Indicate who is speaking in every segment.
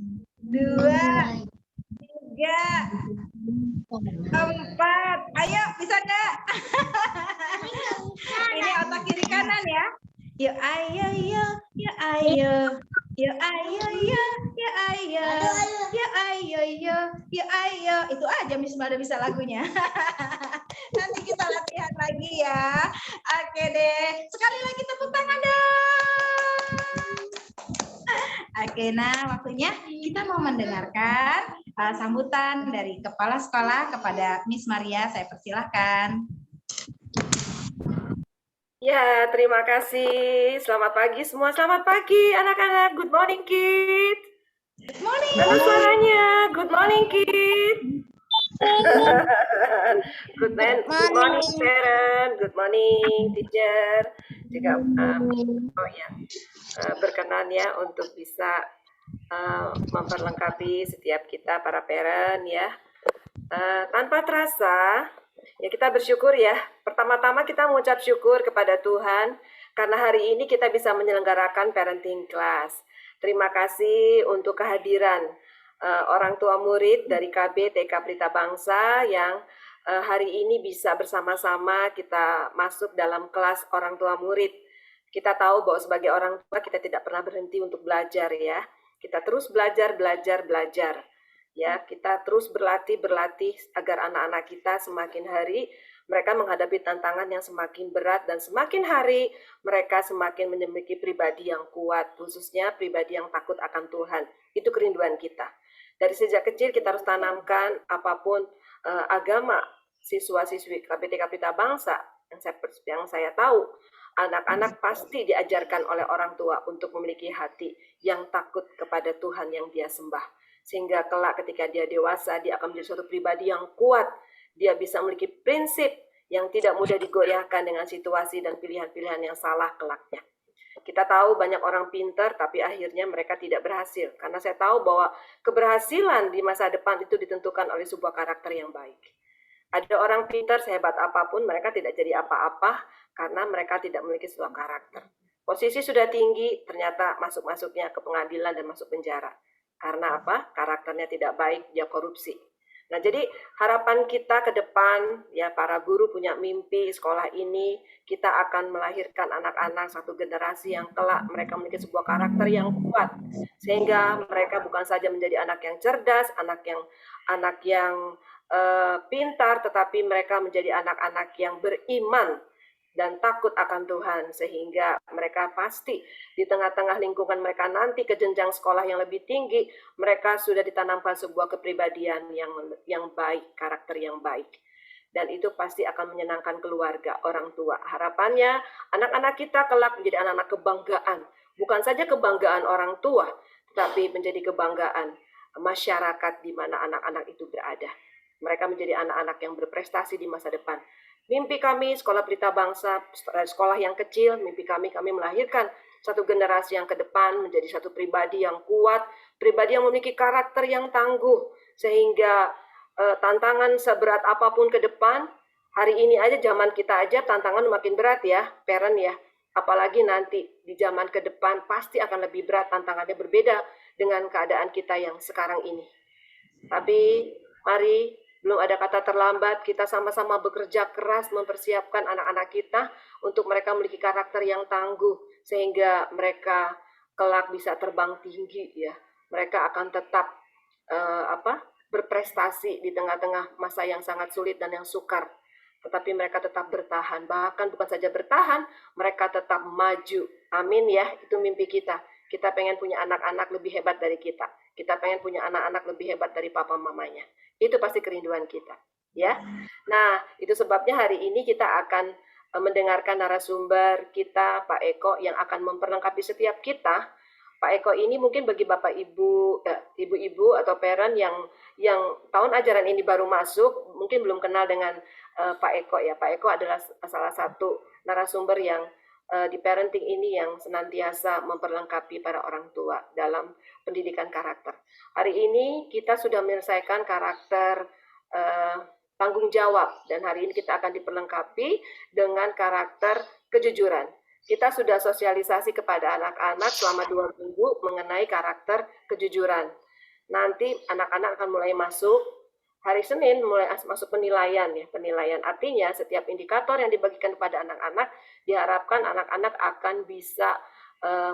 Speaker 1: 2, 3, 4. Ayo, bisa nggak? Ini otak kiri kanan ya. Yuk ayo, yuk ayo. Yuk ayo, yuk ayo. Yuk ayo, yuk ayo. Itu aja Miss Mada bisa lagunya. Nanti kita latihan lagi ya. Oke deh. Sekali lagi tepuk tangan dong. Oke, nah waktunya kita mau mendengarkan sambutan dari Kepala Sekolah kepada Miss Maria. Saya persilahkan.
Speaker 2: Ya, terima kasih. Selamat pagi semua. Selamat pagi anak-anak. Good morning, kids.
Speaker 1: Good morning.
Speaker 2: Mana suaranya? Good morning, kids. Good morning, parent. Good morning, teacher. Juga berkenan ya untuk bisa memperlengkapi setiap kita para parent ya. Tanpa terasa, ya kita bersyukur ya. Pertama-tama kita mengucap syukur kepada Tuhan karena hari ini kita bisa menyelenggarakan parenting class. Terima kasih untuk kehadiran orang tua murid dari KB TK Pelita Bangsa yang hari ini bisa bersama-sama kita masuk dalam kelas orang tua murid. Kita tahu bahwa sebagai orang tua kita tidak pernah berhenti untuk belajar ya. Kita terus belajar. Ya, kita terus berlatih agar anak-anak kita semakin hari mereka menghadapi tantangan yang semakin berat dan semakin hari mereka semakin memiliki pribadi yang kuat, khususnya pribadi yang takut akan Tuhan. Itu kerinduan kita. Dari sejak kecil kita harus tanamkan apapun agama siswa-siswi KPTK Pelita Bangsa yang saya tahu, anak-anak pasti diajarkan oleh orang tua untuk memiliki hati yang takut kepada Tuhan yang dia sembah. Sehingga kelak ketika dia dewasa, dia akan menjadi suatu pribadi yang kuat. Dia bisa memiliki prinsip yang tidak mudah digoyahkan dengan situasi dan pilihan-pilihan yang salah kelaknya. Kita tahu banyak orang pintar, tapi akhirnya mereka tidak berhasil. Karena saya tahu bahwa keberhasilan di masa depan itu ditentukan oleh sebuah karakter yang baik. Ada orang pintar, sehebat apapun, mereka tidak jadi apa-apa karena mereka tidak memiliki sebuah karakter. Posisi sudah tinggi, ternyata masuk-masuknya ke pengadilan dan masuk penjara. Karena apa? Karakternya tidak baik, dia korupsi. Nah, jadi harapan kita ke depan, ya para guru punya mimpi sekolah ini, kita akan melahirkan anak-anak satu generasi yang kelak mereka memiliki sebuah karakter yang kuat. Sehingga mereka bukan saja menjadi anak yang cerdas, anak yang pintar, tetapi mereka menjadi anak-anak yang beriman dan takut akan Tuhan, sehingga mereka pasti di tengah-tengah lingkungan mereka nanti ke jenjang sekolah yang lebih tinggi, mereka sudah ditanamkan sebuah kepribadian yang baik, karakter yang baik. Dan itu pasti akan menyenangkan keluarga, orang tua. Harapannya anak-anak kita kelak menjadi anak-anak kebanggaan, bukan saja kebanggaan orang tua, tetapi menjadi kebanggaan masyarakat di mana anak-anak itu berada. Mereka menjadi anak-anak yang berprestasi di masa depan. Mimpi kami Sekolah Pelita Bangsa, sekolah yang kecil, mimpi kami melahirkan satu generasi yang ke depan menjadi satu pribadi yang kuat, pribadi yang memiliki karakter yang tangguh, sehingga tantangan seberat apapun ke depan, hari ini aja zaman kita aja tantangan makin berat ya, parent ya. Apalagi nanti di zaman ke depan pasti akan lebih berat, tantangannya berbeda dengan keadaan kita yang sekarang ini. Tapi mari, belum ada kata terlambat, kita sama-sama bekerja keras mempersiapkan anak-anak kita untuk mereka memiliki karakter yang tangguh, sehingga mereka kelak bisa terbang tinggi ya. Mereka akan tetap berprestasi di tengah-tengah masa yang sangat sulit dan yang sukar. Tetapi mereka tetap bertahan, bahkan bukan saja bertahan, mereka tetap maju. Amin ya, itu mimpi kita. Kita pengen punya anak-anak lebih hebat dari kita. Kita pengen punya anak-anak lebih hebat dari papa mamanya. Itu pasti kerinduan kita, ya. Nah, itu sebabnya hari ini kita akan mendengarkan narasumber kita, Pak Eko, yang akan memperlengkapi setiap kita. Pak Eko ini mungkin bagi Bapak Ibu, ibu-ibu atau parent yang tahun ajaran ini baru masuk, mungkin belum kenal dengan Pak Eko ya. Pak Eko adalah salah satu narasumber yang di parenting ini yang senantiasa memperlengkapi para orang tua dalam pendidikan karakter. Hari ini kita sudah menyelesaikan karakter tanggung jawab, dan hari ini kita akan diperlengkapi dengan karakter kejujuran. Kita sudah sosialisasi kepada anak-anak selama 2 minggu mengenai karakter kejujuran. nanti anak-anak akan mulai masuk hari Senin, mulai masuk penilaian ya, penilaian. Artinya setiap indikator yang dibagikan kepada anak-anak diharapkan anak-anak akan bisa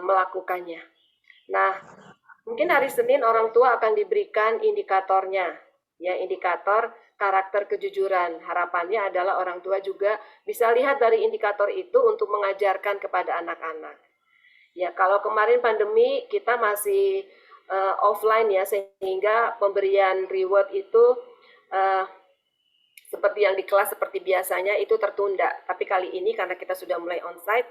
Speaker 2: melakukannya. Nah, mungkin hari Senin orang tua akan diberikan indikatornya, ya, indikator karakter kejujuran. Harapannya adalah orang tua juga bisa lihat dari indikator itu untuk mengajarkan kepada anak-anak. Ya, kalau kemarin pandemi kita masih offline ya, sehingga pemberian reward itu seperti yang di kelas seperti biasanya itu tertunda. Tapi kali ini karena kita sudah mulai onsite,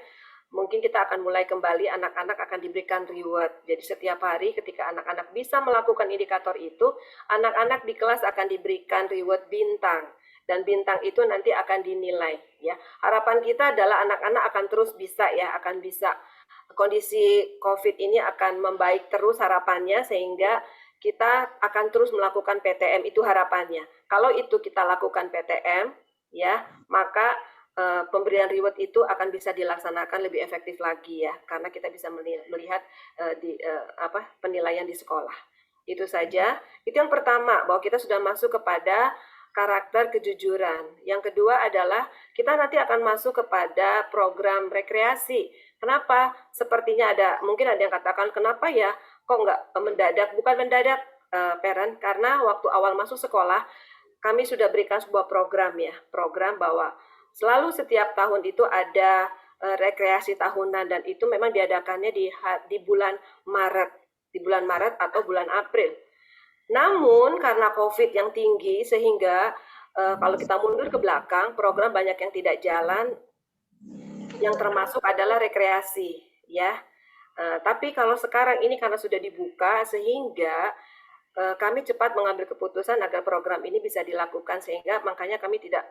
Speaker 2: mungkin kita akan mulai kembali, anak-anak akan diberikan reward. Jadi setiap hari ketika anak-anak bisa melakukan indikator itu, anak-anak di kelas akan diberikan reward bintang. Dan bintang itu nanti akan dinilai. Ya, harapan kita adalah anak-anak akan terus bisa ya, akan bisa, kondisi COVID ini akan membaik terus harapannya, sehingga kita akan terus melakukan PTM, itu harapannya. Kalau itu kita lakukan PTM, ya, maka pemberian reward itu akan bisa dilaksanakan lebih efektif lagi ya, karena kita bisa melihat penilaian di sekolah. Itu saja. Itu yang pertama, bahwa kita sudah masuk kepada karakter kejujuran. Yang kedua adalah kita nanti akan masuk kepada program rekreasi. Kenapa? Sepertinya mungkin ada yang katakan, kenapa ya kok nggak mendadak? Bukan mendadak, parent, karena waktu awal masuk sekolah kami sudah berikan sebuah program ya, program bahwa selalu setiap tahun itu ada rekreasi tahunan, dan itu memang diadakannya di bulan Maret atau bulan April. Namun karena COVID yang tinggi sehingga kalau kita mundur ke belakang, program banyak yang tidak jalan, yang termasuk adalah rekreasi ya. Tapi kalau sekarang ini karena sudah dibuka, sehingga kami cepat mengambil keputusan agar program ini bisa dilakukan, sehingga makanya kami tidak,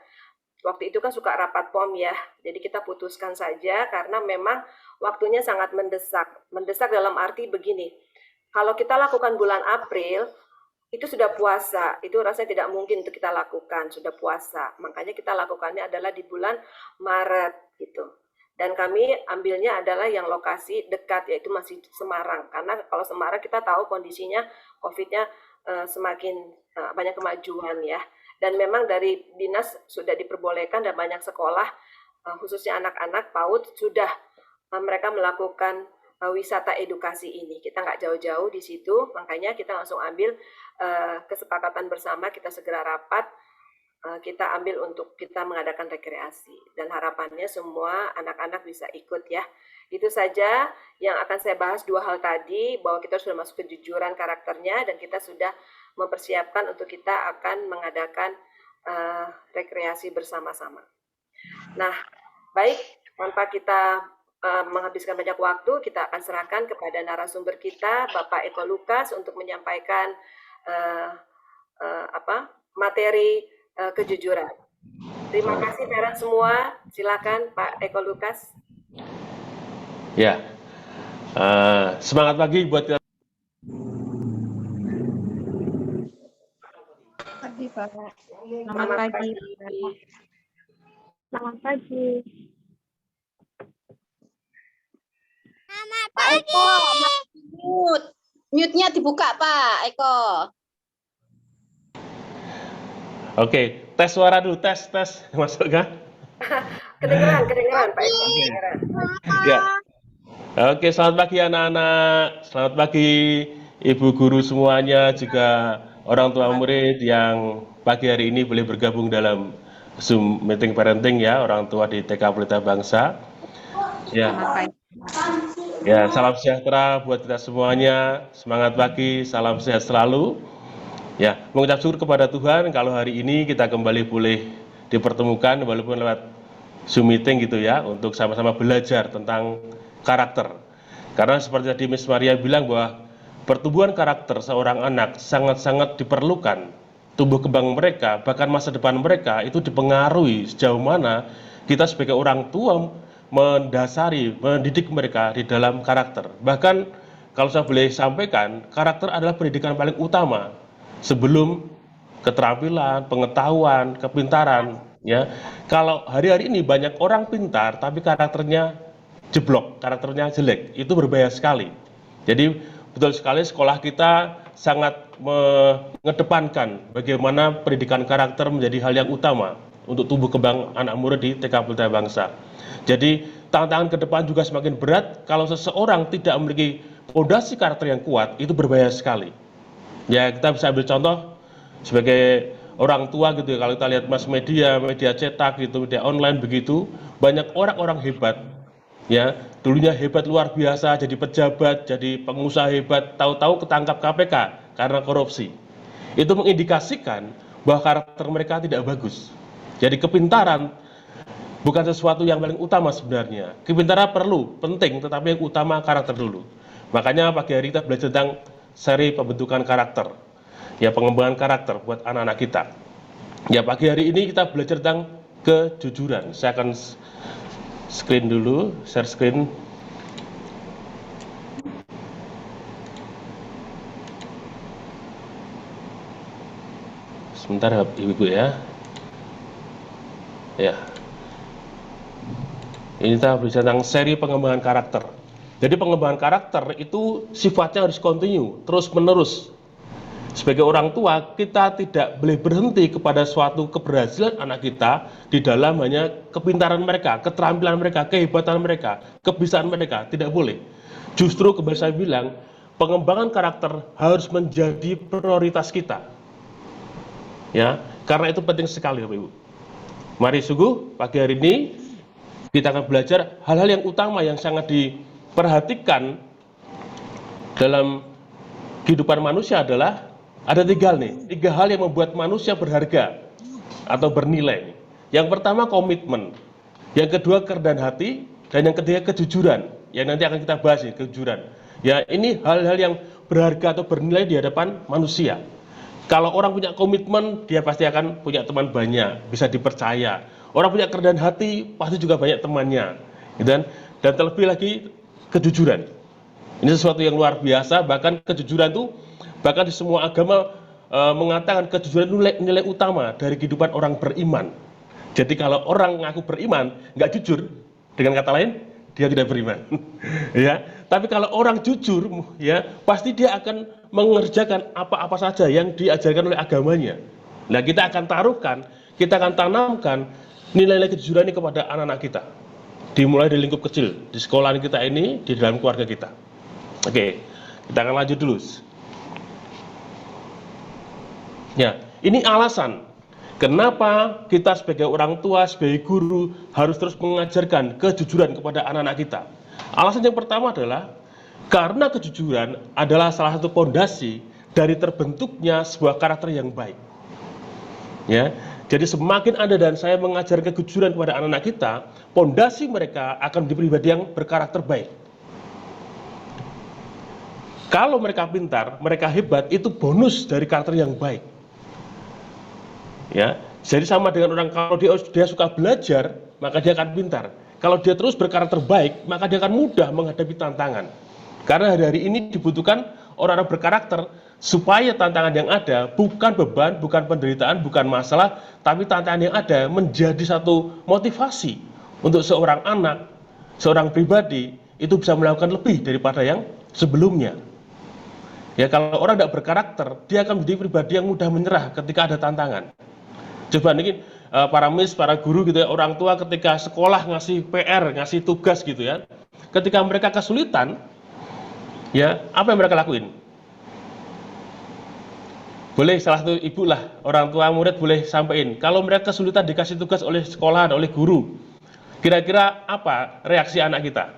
Speaker 2: waktu itu kan suka rapat POM ya, jadi kita putuskan saja karena memang waktunya sangat mendesak. Mendesak dalam arti begini, kalau kita lakukan bulan April, itu sudah puasa, itu rasanya tidak mungkin untuk kita lakukan, sudah puasa. Makanya kita lakukannya adalah di bulan Maret gitu. Dan kami ambilnya adalah yang lokasi dekat, yaitu masih Semarang. Karena kalau Semarang kita tahu kondisinya COVID-nya semakin banyak kemajuan ya. Dan memang dari dinas sudah diperbolehkan, dan banyak sekolah, khususnya anak-anak PAUD, sudah mereka melakukan wisata edukasi ini. Kita nggak jauh-jauh di situ, makanya kita langsung ambil kesepakatan bersama, kita segera rapat, kita ambil untuk kita mengadakan rekreasi, dan harapannya semua anak-anak bisa ikut ya. Itu saja yang akan saya bahas, dua hal tadi, bahwa kita sudah masuk kejujuran karakternya, dan kita sudah mempersiapkan untuk kita akan mengadakan rekreasi bersama-sama. Nah, baik, tanpa kita menghabiskan banyak waktu, kita akan serahkan kepada narasumber kita, Bapak Eko Lukas, untuk menyampaikan materi kejujuran. Terima kasih parent semua. Silakan Pak Eko Lukas.
Speaker 3: Ya, semangat pagi buat kita.
Speaker 1: Pagi Pak.
Speaker 2: Selamat pagi.
Speaker 1: Selamat pagi.
Speaker 4: Selamat
Speaker 1: Pak Eko, mute-nya dibuka Pak Eko.
Speaker 3: Oke, tes suara dulu, tes masuk kan?
Speaker 2: kedengeran Pak Eko. Kedengeran.
Speaker 3: Ya. Oke, selamat pagi anak-anak, selamat pagi ibu guru semuanya, juga orang tua murid yang pagi hari ini boleh bergabung dalam Zoom meeting parenting ya, orang tua di TK Pelita Bangsa. Ya. Ya, salam sejahtera buat kita semuanya, semangat pagi, salam sehat selalu. Ya, mengucap syukur kepada Tuhan kalau hari ini kita kembali boleh dipertemukan walaupun lewat Zoom meeting gitu ya, untuk sama-sama belajar tentang karakter. Karena seperti tadi Miss Maria bilang bahwa pertumbuhan karakter seorang anak sangat-sangat diperlukan. Tumbuh kembang mereka, bahkan masa depan mereka itu dipengaruhi sejauh mana kita sebagai orang tua mendasari, mendidik mereka di dalam karakter. Bahkan kalau saya boleh sampaikan, karakter adalah pendidikan paling utama sebelum keterampilan, pengetahuan, kepintaran ya. Kalau hari-hari ini banyak orang pintar tapi karakternya jeblok, karakternya jelek, itu berbahaya sekali. Jadi betul sekali sekolah kita sangat mengedepankan bagaimana pendidikan karakter menjadi hal yang utama untuk tumbuh kembang anak murid di TK Pelita Bangsa. Jadi tantangan ke depan juga semakin berat kalau seseorang tidak memiliki fondasi karakter yang kuat, itu berbahaya sekali. Ya, kita bisa ambil contoh sebagai orang tua gitu ya, kalau kita lihat mass media, media cetak gitu, media online begitu, banyak orang-orang hebat ya, dulunya hebat luar biasa, jadi pejabat, jadi pengusaha hebat, tahu-tahu ketangkap KPK karena korupsi. Itu mengindikasikan bahwa karakter mereka tidak bagus. Jadi kepintaran bukan sesuatu yang paling utama sebenarnya. Kepintaran perlu, penting, tetapi yang utama karakter dulu. Makanya pagi hari kita belajar tentang seri pembentukan karakter, ya, pengembangan karakter buat anak-anak kita. Ya, pagi hari ini kita belajar tentang kejujuran. Saya akan screen dulu, share screen. Sebentar ibu-ibu ya. Ya. Ini kita bicara tentang seri pengembangan karakter. Jadi pengembangan karakter itu sifatnya harus kontinu, terus menerus. Sebagai orang tua, kita tidak boleh berhenti kepada suatu keberhasilan anak kita di dalam hanya kepintaran mereka, keterampilan mereka, kehebatan mereka, kebisaan mereka. Tidak boleh. Justru kembali saya bilang, pengembangan karakter harus menjadi prioritas kita. Ya, karena itu penting sekali, Bapak Ibu. Mari sungguh pagi hari ini kita akan belajar hal-hal yang utama yang sangat diperhatikan dalam kehidupan manusia adalah ada tiga hal yang membuat manusia berharga atau bernilai. Yang pertama komitmen, yang kedua kerendahan hati, dan yang ketiga kejujuran. Yang nanti akan kita bahas ini, kejujuran. Ya, ini hal-hal yang berharga atau bernilai di hadapan manusia. Kalau orang punya komitmen, dia pasti akan punya teman banyak, bisa dipercaya. Orang punya kerendahan hati, pasti juga banyak temannya. Dan terlebih lagi kejujuran. Ini sesuatu yang luar biasa, bahkan kejujuran itu bahkan di semua agama mengatakan kejujuran itu nilai utama dari kehidupan orang beriman. Jadi kalau orang ngaku beriman, nggak jujur, dengan kata lain, dia tidak beriman. Ya, tapi kalau orang jujur, ya pasti dia akan mengerjakan apa-apa saja yang diajarkan oleh agamanya. Nah, kita akan taruhkan, kita akan tanamkan nilai-nilai kejujuran ini kepada anak-anak kita. Dimulai dari lingkup kecil, di sekolah kita ini, di dalam keluarga kita. Oke, kita akan lanjut dulu. Ya, ini alasan kenapa kita sebagai orang tua, sebagai guru harus terus mengajarkan kejujuran kepada anak-anak kita. Alasan yang pertama adalah karena kejujuran adalah salah satu fondasi dari terbentuknya sebuah karakter yang baik. Ya, jadi semakin Anda dan saya mengajarkan kejujuran kepada anak-anak kita, fondasi mereka akan menjadi pribadi yang berkarakter baik. Kalau mereka pintar, mereka hebat, itu bonus dari karakter yang baik. Ya, jadi sama dengan orang kalau dia suka belajar, maka dia akan pintar. Kalau dia terus berkarakter baik, maka dia akan mudah menghadapi tantangan. Karena hari-hari ini dibutuhkan orang-orang berkarakter supaya tantangan yang ada bukan beban, bukan penderitaan, bukan masalah, tapi tantangan yang ada menjadi satu motivasi untuk seorang anak, seorang pribadi itu bisa melakukan lebih daripada yang sebelumnya. Ya, kalau orang tidak berkarakter, dia akan menjadi pribadi yang mudah menyerah ketika ada tantangan. Coba nih para miss, para guru gitu ya, orang tua ketika sekolah ngasih PR, ngasih tugas gitu ya. Ketika mereka kesulitan, ya, apa yang mereka lakuin? Boleh salah satu ibu lah, orang tua murid boleh sampaikan. Kalau mereka kesulitan dikasih tugas oleh sekolah, oleh guru, kira-kira apa reaksi anak kita?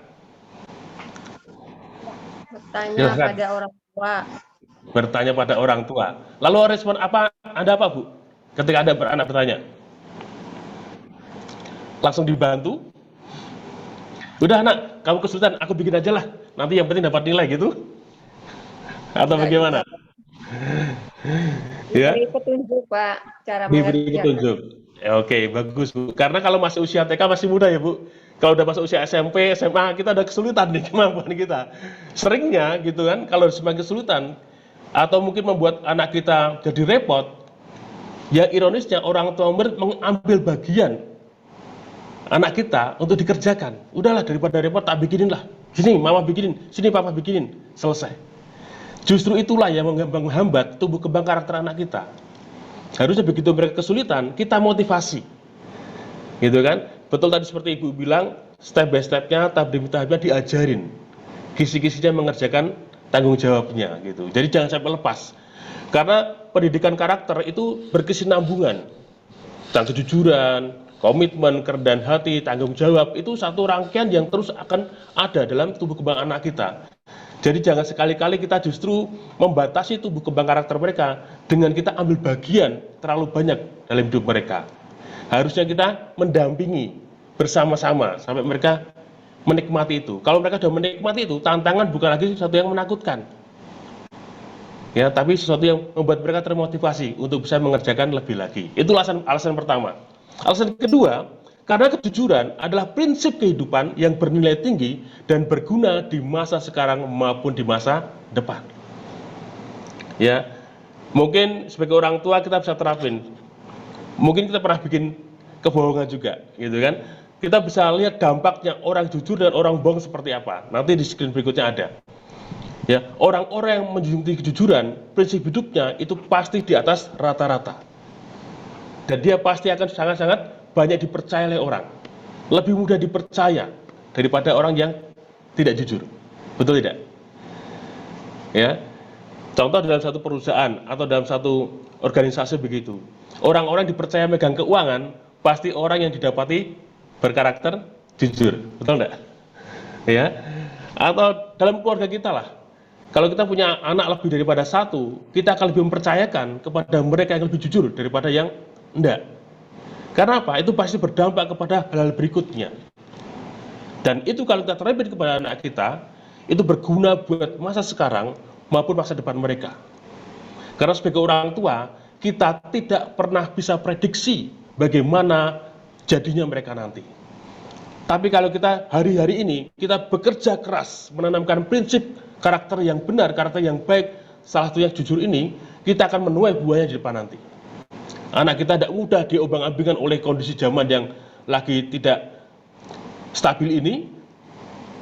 Speaker 5: Bertanya pada orang tua.
Speaker 3: Bertanya pada orang tua. Lalu respon apa Anda apa, Bu? Ketika ada anak bertanya, langsung dibantu. Udah anak, kamu kesulitan, aku bikin aja lah. Nanti yang penting dapat nilai gitu. Atau bagaimana? Ya.
Speaker 5: Diberi petunjuk, Pak, cara
Speaker 3: Diberi
Speaker 5: mengerjakan.
Speaker 3: petunjuk. Ya, oke, bagus, Bu. Karena kalau masih usia TK masih muda ya, Bu. Kalau udah masuk usia SMP, SMA, kita udah kesulitan nih kemampuan kita. Seringnya gitu kan, kalau semakin kesulitan atau mungkin membuat anak kita jadi repot, ya ironisnya orang tua murid mengambil bagian anak kita untuk dikerjakan. Udahlah daripada repot tak bikinin lah. Sini mama bikinin, sini papa bikinin, selesai. Justru itulah yang menghambat tumbuh kembang karakter anak kita. Harusnya begitu mereka kesulitan, kita motivasi. Gitu kan? Betul tadi seperti Ibu bilang, step by stepnya, tahap demi tahapnya diajarin. Kisi-kisinya mengerjakan tanggung jawabnya gitu. Jadi jangan sampai lepas. Karena pendidikan karakter itu berkesinambungan. Dan kejujuran, komitmen, kerendahan hati, tanggung jawab itu satu rangkaian yang terus akan ada dalam tumbuh kembang anak kita. Jadi jangan sekali-kali kita justru membatasi tumbuh kembang karakter mereka dengan kita ambil bagian terlalu banyak dalam hidup mereka. Harusnya kita mendampingi bersama-sama sampai mereka menikmati itu. Kalau mereka sudah menikmati itu, tantangan bukan lagi sesuatu yang menakutkan. Ya, tapi sesuatu yang membuat mereka termotivasi untuk bisa mengerjakan lebih lagi. Itu alasan pertama. Alasan kedua, karena kejujuran adalah prinsip kehidupan yang bernilai tinggi dan berguna di masa sekarang maupun di masa depan. Ya, mungkin sebagai orang tua kita bisa terapin. Mungkin kita pernah bikin kebohongan juga, gitu kan? Kita bisa lihat dampaknya orang jujur dan orang bohong seperti apa. Nanti di screen berikutnya ada. Ya, orang-orang yang menjunjung tinggi kejujuran, prinsip hidupnya itu pasti di atas rata-rata. Dan dia pasti akan sangat-sangat banyak dipercaya oleh orang. Lebih mudah dipercaya daripada orang yang tidak jujur. Betul tidak? Ya. Contoh dalam satu perusahaan atau dalam satu organisasi begitu. Orang-orang dipercaya megang keuangan, pasti orang yang didapati berkarakter jujur. Betul enggak? Ya. Atau dalam keluarga kita lah. Kalau kita punya anak lebih daripada satu, kita akan lebih mempercayakan kepada mereka yang lebih jujur daripada yang enggak. Karena apa? Itu pasti berdampak kepada hal-hal berikutnya. Dan itu kalau kita terapin kepada anak kita, itu berguna buat masa sekarang maupun masa depan mereka. Karena sebagai orang tua, kita tidak pernah bisa prediksi bagaimana jadinya mereka nanti. Tapi kalau kita hari-hari ini, kita bekerja keras menanamkan prinsip karakter yang benar, karakter yang baik, salah satu yang jujur ini, kita akan menuai buahnya di depan nanti. Anak kita tidak mudah diombang-ambingkan oleh kondisi zaman yang lagi tidak stabil ini.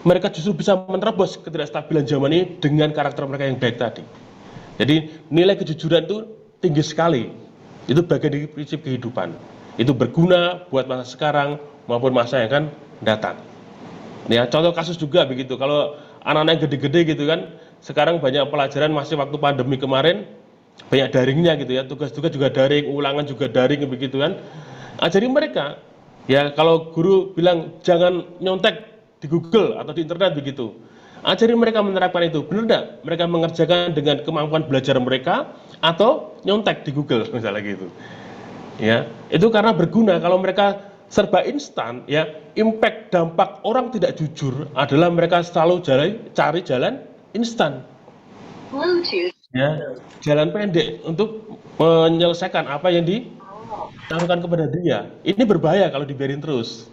Speaker 3: Mereka justru bisa menerobos ketidakstabilan zaman ini dengan karakter mereka yang baik tadi. Jadi nilai kejujuran itu tinggi sekali. Itu bagian dari prinsip kehidupan. Itu berguna buat masa sekarang maupun masa yang akan datang. Ya, contoh kasus juga begitu. Kalau anak-anak yang gede-gede gitu kan, sekarang banyak pelajaran masih waktu pandemi kemarin, banyak daringnya gitu ya, tugas-tugas juga daring, ulangan juga daring begitu kan. Ajari mereka, ya kalau guru bilang jangan nyontek di Google atau di internet begitu, ajari mereka menerapkan itu. Benar enggak? Mereka mengerjakan dengan kemampuan belajar mereka atau nyontek di Google misalnya gitu. Ya, itu karena berguna. Kalau mereka serba instan, ya impact dampak orang tidak jujur adalah mereka selalu cari jalan instan. Ya, jalan pendek untuk menyelesaikan apa yang dilakukan kepada dia. Ini berbahaya kalau dibiarin terus.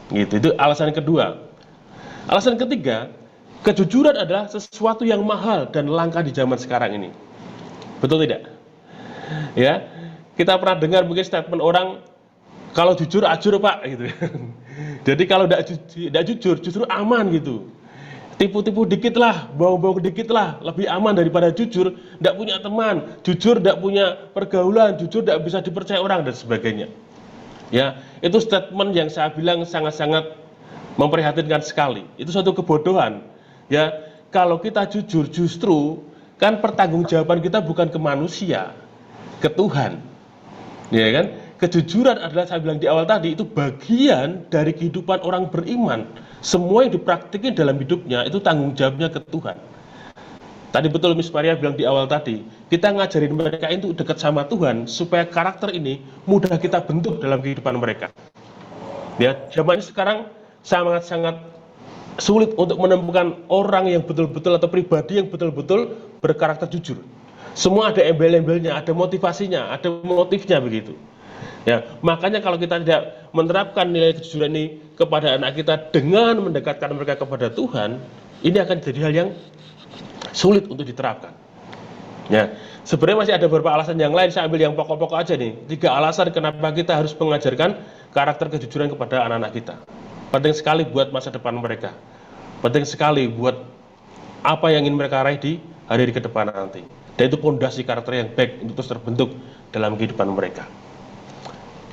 Speaker 3: Gitu. Itu alasan kedua. Alasan ketiga, kejujuran adalah sesuatu yang mahal dan langka di zaman sekarang ini. Betul tidak? Ya, kita pernah dengar mungkin statement orang, kalau jujur ajur Pak, gitu. Jadi kalau tidak jujur justru aman gitu. Tipu-tipu dikit lah, bohong-bohong dikit lah, lebih aman daripada jujur, tidak punya teman, jujur tidak punya pergaulan, jujur tidak bisa dipercaya orang dan sebagainya. Ya, itu statement yang saya bilang sangat-sangat memprihatinkan sekali. Itu suatu kebodohan. Ya, kalau kita jujur justru kan pertanggungjawaban kita bukan ke manusia, ke Tuhan. Ya kan? Kejujuran adalah, saya bilang di awal tadi, itu bagian dari kehidupan orang beriman. Semua yang dipraktikkan dalam hidupnya itu tanggung jawabnya ke Tuhan. Tadi betul Miss Maria bilang di awal tadi, kita ngajarin mereka itu dekat sama Tuhan supaya karakter ini mudah kita bentuk dalam kehidupan mereka. Ya, zaman ini sekarang sangat-sangat sulit untuk menemukan orang yang betul-betul atau pribadi yang betul-betul berkarakter jujur. Semua ada embel-embelnya, ada motivasinya, ada motifnya begitu. Ya, makanya kalau kita tidak menerapkan nilai kejujuran ini kepada anak kita dengan mendekatkan mereka kepada Tuhan, ini akan jadi hal yang sulit untuk diterapkan. Ya, sebenarnya masih ada beberapa alasan yang lain, saya ambil yang pokok-pokok aja nih. 3 alasan kenapa kita harus mengajarkan karakter kejujuran kepada anak-anak kita. Penting sekali buat masa depan mereka. Penting sekali buat apa yang ingin mereka raih di hari ke depan nanti. Dan itu pondasi karakter yang baik untuk terus terbentuk dalam kehidupan mereka.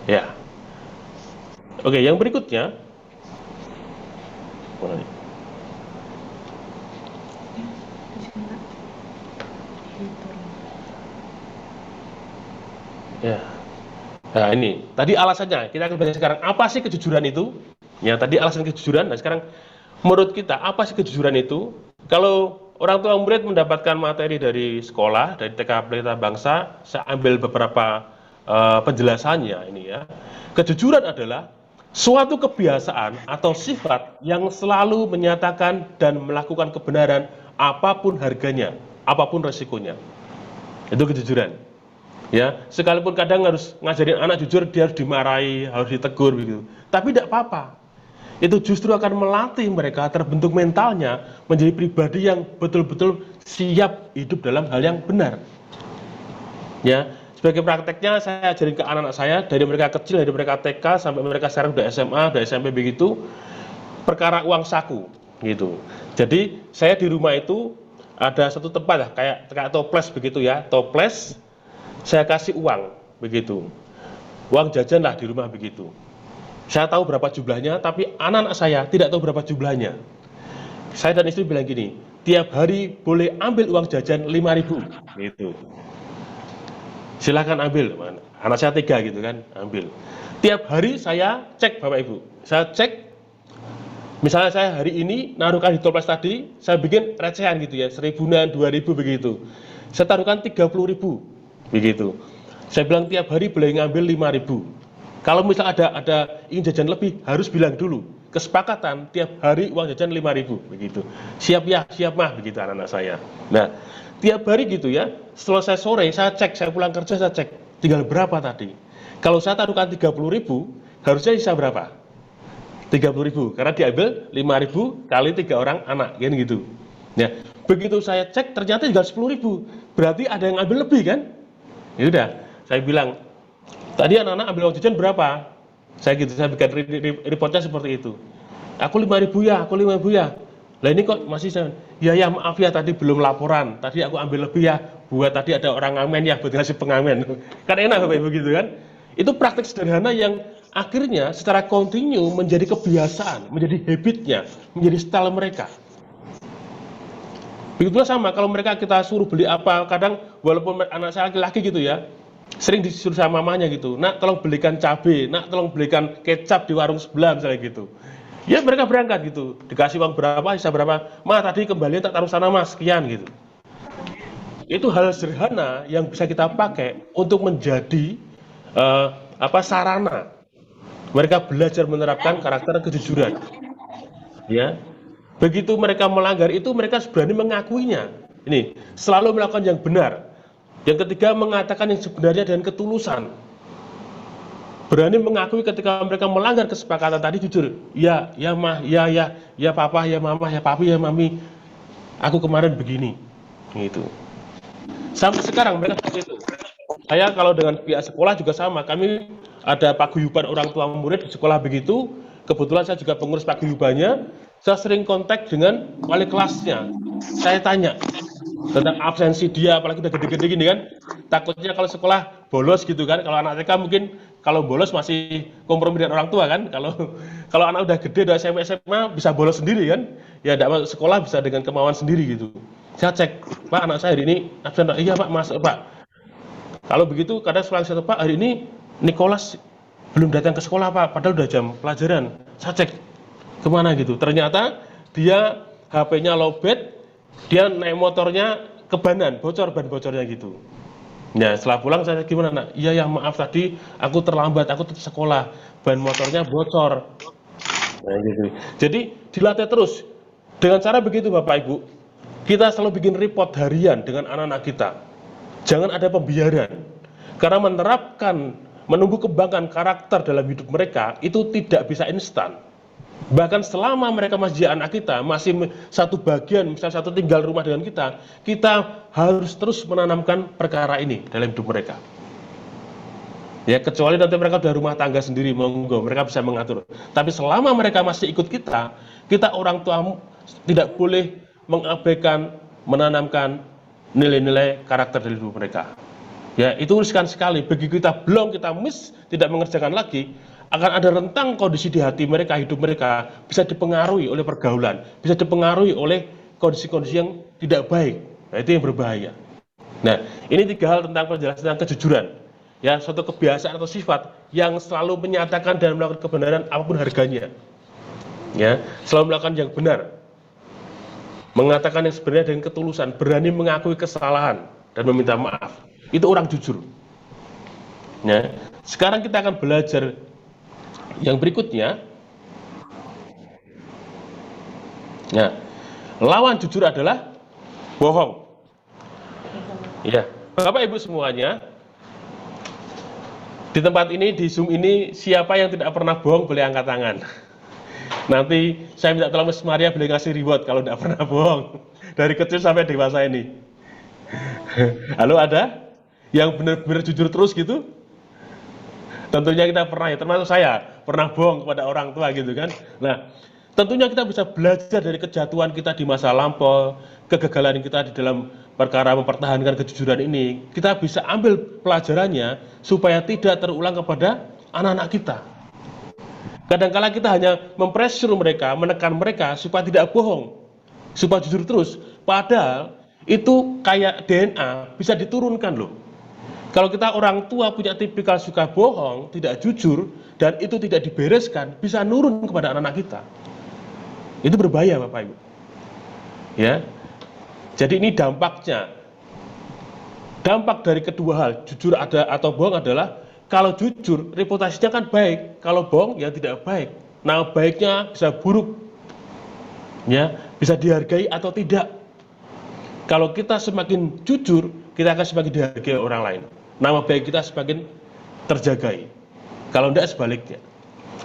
Speaker 3: Ya. Oke, yang berikutnya. Mana nih? Ya. Nah ini, tadi alasannya, kita akan bahas sekarang, apa sih kejujuran itu? Ya, tadi alasan kejujuran, nah sekarang menurut kita, apa sih kejujuran itu? Kalau orang tua murid mendapatkan materi dari sekolah, dari TK Pelita Bangsa, saya ambil beberapa penjelasannya ini ya. Kejujuran adalah suatu kebiasaan atau sifat yang selalu menyatakan dan melakukan kebenaran apapun harganya, apapun resikonya. Itu kejujuran. Ya, sekalipun kadang harus ngajarin anak jujur, dia harus dimarahi, harus ditegur begitu. Tapi tidak apa-apa. Itu justru akan melatih mereka terbentuk mentalnya menjadi pribadi yang betul-betul siap hidup dalam hal yang benar. Ya, sebagai prakteknya saya ajarin ke anak-anak saya dari mereka kecil, dari mereka TK sampai mereka sekarang udah SMA, udah SMP begitu, perkara uang saku gitu. Jadi saya di rumah itu ada satu tempat lah, kayak toples begitu ya, toples. Saya kasih uang, begitu. Uang jajan lah di rumah begitu. Saya tahu berapa jumlahnya, tapi anak-anak saya tidak tahu berapa jumlahnya. Saya dan istri bilang gini, tiap hari boleh ambil uang jajan 5.000, gitu. Silakan ambil, anak saya 3 gitu kan, ambil. Tiap hari saya cek Bapak Ibu, saya cek, misalnya saya hari ini naruhkan di toples tadi, saya bikin recehan gitu ya, 1.000-an, 2.000 begitu. Saya taruhkan 30.000. Begitu. Saya bilang tiap hari boleh ngambil 5.000. Kalau misal ada ingin jajan lebih, harus bilang dulu. Kesepakatan tiap hari uang jajan 5.000 begitu. Siap ya, siap mah begitu anak-anak saya. Nah, tiap hari gitu ya. Selesai sore saya cek, saya pulang kerja saya cek tinggal berapa tadi. Kalau saya taruhkan 30.000, harusnya sisa berapa? 30.000 karena diambil 5.000 kali 3 orang anak kan gitu. Ya, begitu saya cek ternyata tinggal 10.000. Berarti ada yang ambil lebih kan? Ya udah, saya bilang, tadi anak-anak ambil uang jajan berapa? Saya bikin reportnya seperti itu. Aku 5.000 ya, aku 5.000 ya. Lah ini kok masih saya, ya maaf ya tadi belum laporan. Tadi aku ambil lebih ya, buat tadi ada orang ngamen ya, buat ngasih pengamen. Kan enak Bapak Ibu gitu kan? Itu praktik sederhana yang akhirnya secara kontinu menjadi kebiasaan, menjadi habitnya, menjadi style mereka. Begitulah sama kalau mereka kita suruh beli apa, kadang walaupun anak saya laki-laki gitu ya, sering disuruh sama mamanya gitu, nak tolong belikan cabai, nak tolong belikan kecap di warung sebelah misalnya gitu. Ya mereka berangkat gitu, dikasih uang berapa, sisa berapa, ma tadi kembalian tak taruh sana mas, sekian gitu. Itu hal sederhana yang bisa kita pakai untuk menjadi sarana mereka belajar menerapkan karakter kejujuran. Ya. Begitu mereka melanggar itu, mereka berani mengakuinya. Ini, selalu melakukan yang benar. Yang ketiga, mengatakan yang sebenarnya dengan ketulusan. Berani mengakui ketika mereka melanggar kesepakatan tadi, jujur. Ya mah, ya papa, ya mama, ya papi, ya mami. Aku kemarin begini. Gitu. Sampai sekarang mereka seperti itu. Saya kalau dengan pihak sekolah juga sama. Kami ada paguyuban orang tua murid di sekolah begitu. Kebetulan saya juga pengurus paguyubannya. Saya sering kontak dengan wali kelasnya. Saya tanya tentang absensi dia, apalagi udah gede-gede gini kan. Takutnya kalau sekolah bolos gitu kan. Kalau anak TK mungkin kalau bolos masih kompromi dengan orang tua kan. Kalau anak udah gede, udah SMA bisa bolos sendiri kan. Ya tidak masuk sekolah bisa dengan kemauan sendiri gitu. Saya cek, Pak anak saya hari ini absen. Iya Pak, masuk Pak. Kalau begitu kadang selang satu Pak hari ini Nicholas belum datang ke sekolah Pak, padahal udah jam pelajaran. Saya cek kemana gitu. Ternyata dia HP-nya lowbat, dia naik motornya kebanan, bocor ban bocornya gitu. Ya setelah pulang saya gimana nak? Iya ya maaf tadi aku terlambat, aku tetap sekolah, ban motornya bocor. Nah, gitu. Jadi dilatih terus. Dengan cara begitu Bapak Ibu, kita selalu bikin report harian dengan anak-anak kita. Jangan ada pembiaran. Karena menumbuh kembangkan karakter dalam hidup mereka itu tidak bisa instan. Bahkan selama mereka masih anak kita, masih satu bagian, misalnya satu tinggal rumah dengan kita harus terus menanamkan perkara ini dalam hidup mereka. Ya kecuali nanti mereka udah rumah tangga sendiri, monggo mereka bisa mengatur. Tapi selama mereka masih ikut kita orang tua tidak boleh mengabaikan, menanamkan nilai-nilai karakter dari hidup mereka. Ya, itu riskan sekali. Begitu kita miss, tidak mengerjakan lagi, akan ada rentang kondisi di hati mereka, hidup mereka bisa dipengaruhi oleh pergaulan, bisa dipengaruhi oleh kondisi-kondisi yang tidak baik. Nah, itu yang berbahaya. Nah, ini 3 hal tentang penjelasan tentang kejujuran. Ya, suatu kebiasaan atau sifat yang selalu menyatakan dan melakukan kebenaran apapun harganya. Ya, selalu melakukan yang benar. Mengatakan yang sebenarnya dengan ketulusan, berani mengakui kesalahan dan meminta maaf. Itu orang jujur. Ya, sekarang kita akan belajar yang berikutnya. Nah, lawan jujur adalah bohong. Ya, Bapak Ibu semuanya, di tempat ini, di Zoom ini, siapa yang tidak pernah bohong boleh angkat tangan. Nanti saya minta tolong Miss Maria boleh kasih reward kalau tidak pernah bohong. Dari kecil sampai dewasa ini. Halo, ada? Yang benar-benar jujur terus gitu? Tentunya kita pernah ya, termasuk saya. Pernah bohong kepada orang tua gitu kan. Nah, tentunya kita bisa belajar dari kejatuhan kita di masa lampau, kegagalan kita di dalam perkara mempertahankan kejujuran ini. Kita bisa ambil pelajarannya supaya tidak terulang kepada anak-anak kita. Kadang-kala kita hanya mempressure mereka, menekan mereka supaya tidak bohong, supaya jujur terus. Padahal itu kayak DNA, bisa diturunkan loh. Kalau kita orang tua punya tipikal suka bohong, tidak jujur, dan itu tidak dibereskan, bisa nurun kepada anak-anak kita. Itu berbahaya Bapak Ibu. Ya. Jadi ini dampaknya. Dampak dari kedua hal, jujur ada atau bohong adalah, kalau jujur reputasinya kan baik, kalau bohong ya tidak baik. Nah, baiknya bisa buruk. Ya, bisa dihargai atau tidak. Kalau kita semakin jujur, kita akan semakin dihargai orang lain. Nama baik kita semakin terjagai. Kalau tidak sebaliknya.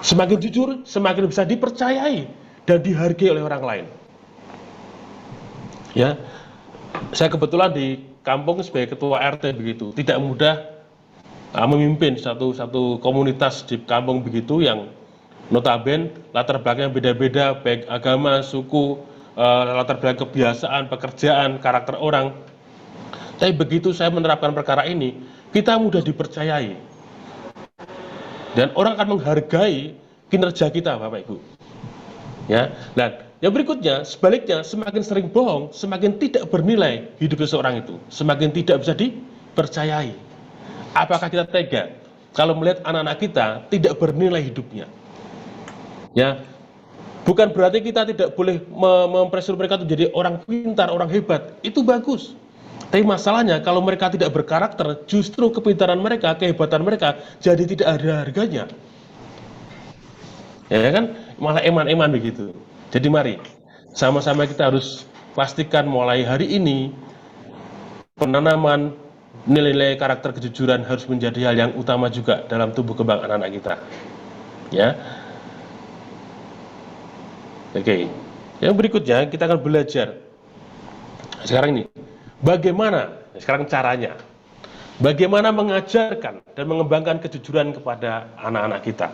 Speaker 3: Semakin jujur, semakin bisa dipercayai dan dihargai oleh orang lain. Ya, saya kebetulan di kampung sebagai ketua RT begitu, tidak mudah memimpin satu komunitas di kampung begitu yang notabene latar belakangnya beda-beda, baik agama, suku, latar belakang kebiasaan, pekerjaan, karakter orang. Tapi begitu saya menerapkan perkara ini, kita mudah dipercayai. Dan orang akan menghargai kinerja kita, Bapak Ibu. Ya, dan yang berikutnya, sebaliknya, semakin sering bohong, semakin tidak bernilai hidup seseorang itu, semakin tidak bisa dipercayai. Apakah kita tega kalau melihat anak-anak kita tidak bernilai hidupnya? Ya, bukan berarti kita tidak boleh mempressure mereka untuk jadi orang pintar, orang hebat. Itu bagus. Tapi masalahnya kalau mereka tidak berkarakter, justru kepintaran mereka, kehebatan mereka jadi tidak ada harganya. Ya kan? Malah eman-eman begitu. Jadi mari, sama-sama kita harus pastikan mulai hari ini penanaman nilai-nilai karakter kejujuran harus menjadi hal yang utama juga dalam tumbuh kembang anak-anak kita. Ya. Oke. Yang berikutnya kita akan belajar sekarang ini bagaimana sekarang caranya. Bagaimana mengajarkan dan mengembangkan kejujuran kepada anak-anak kita.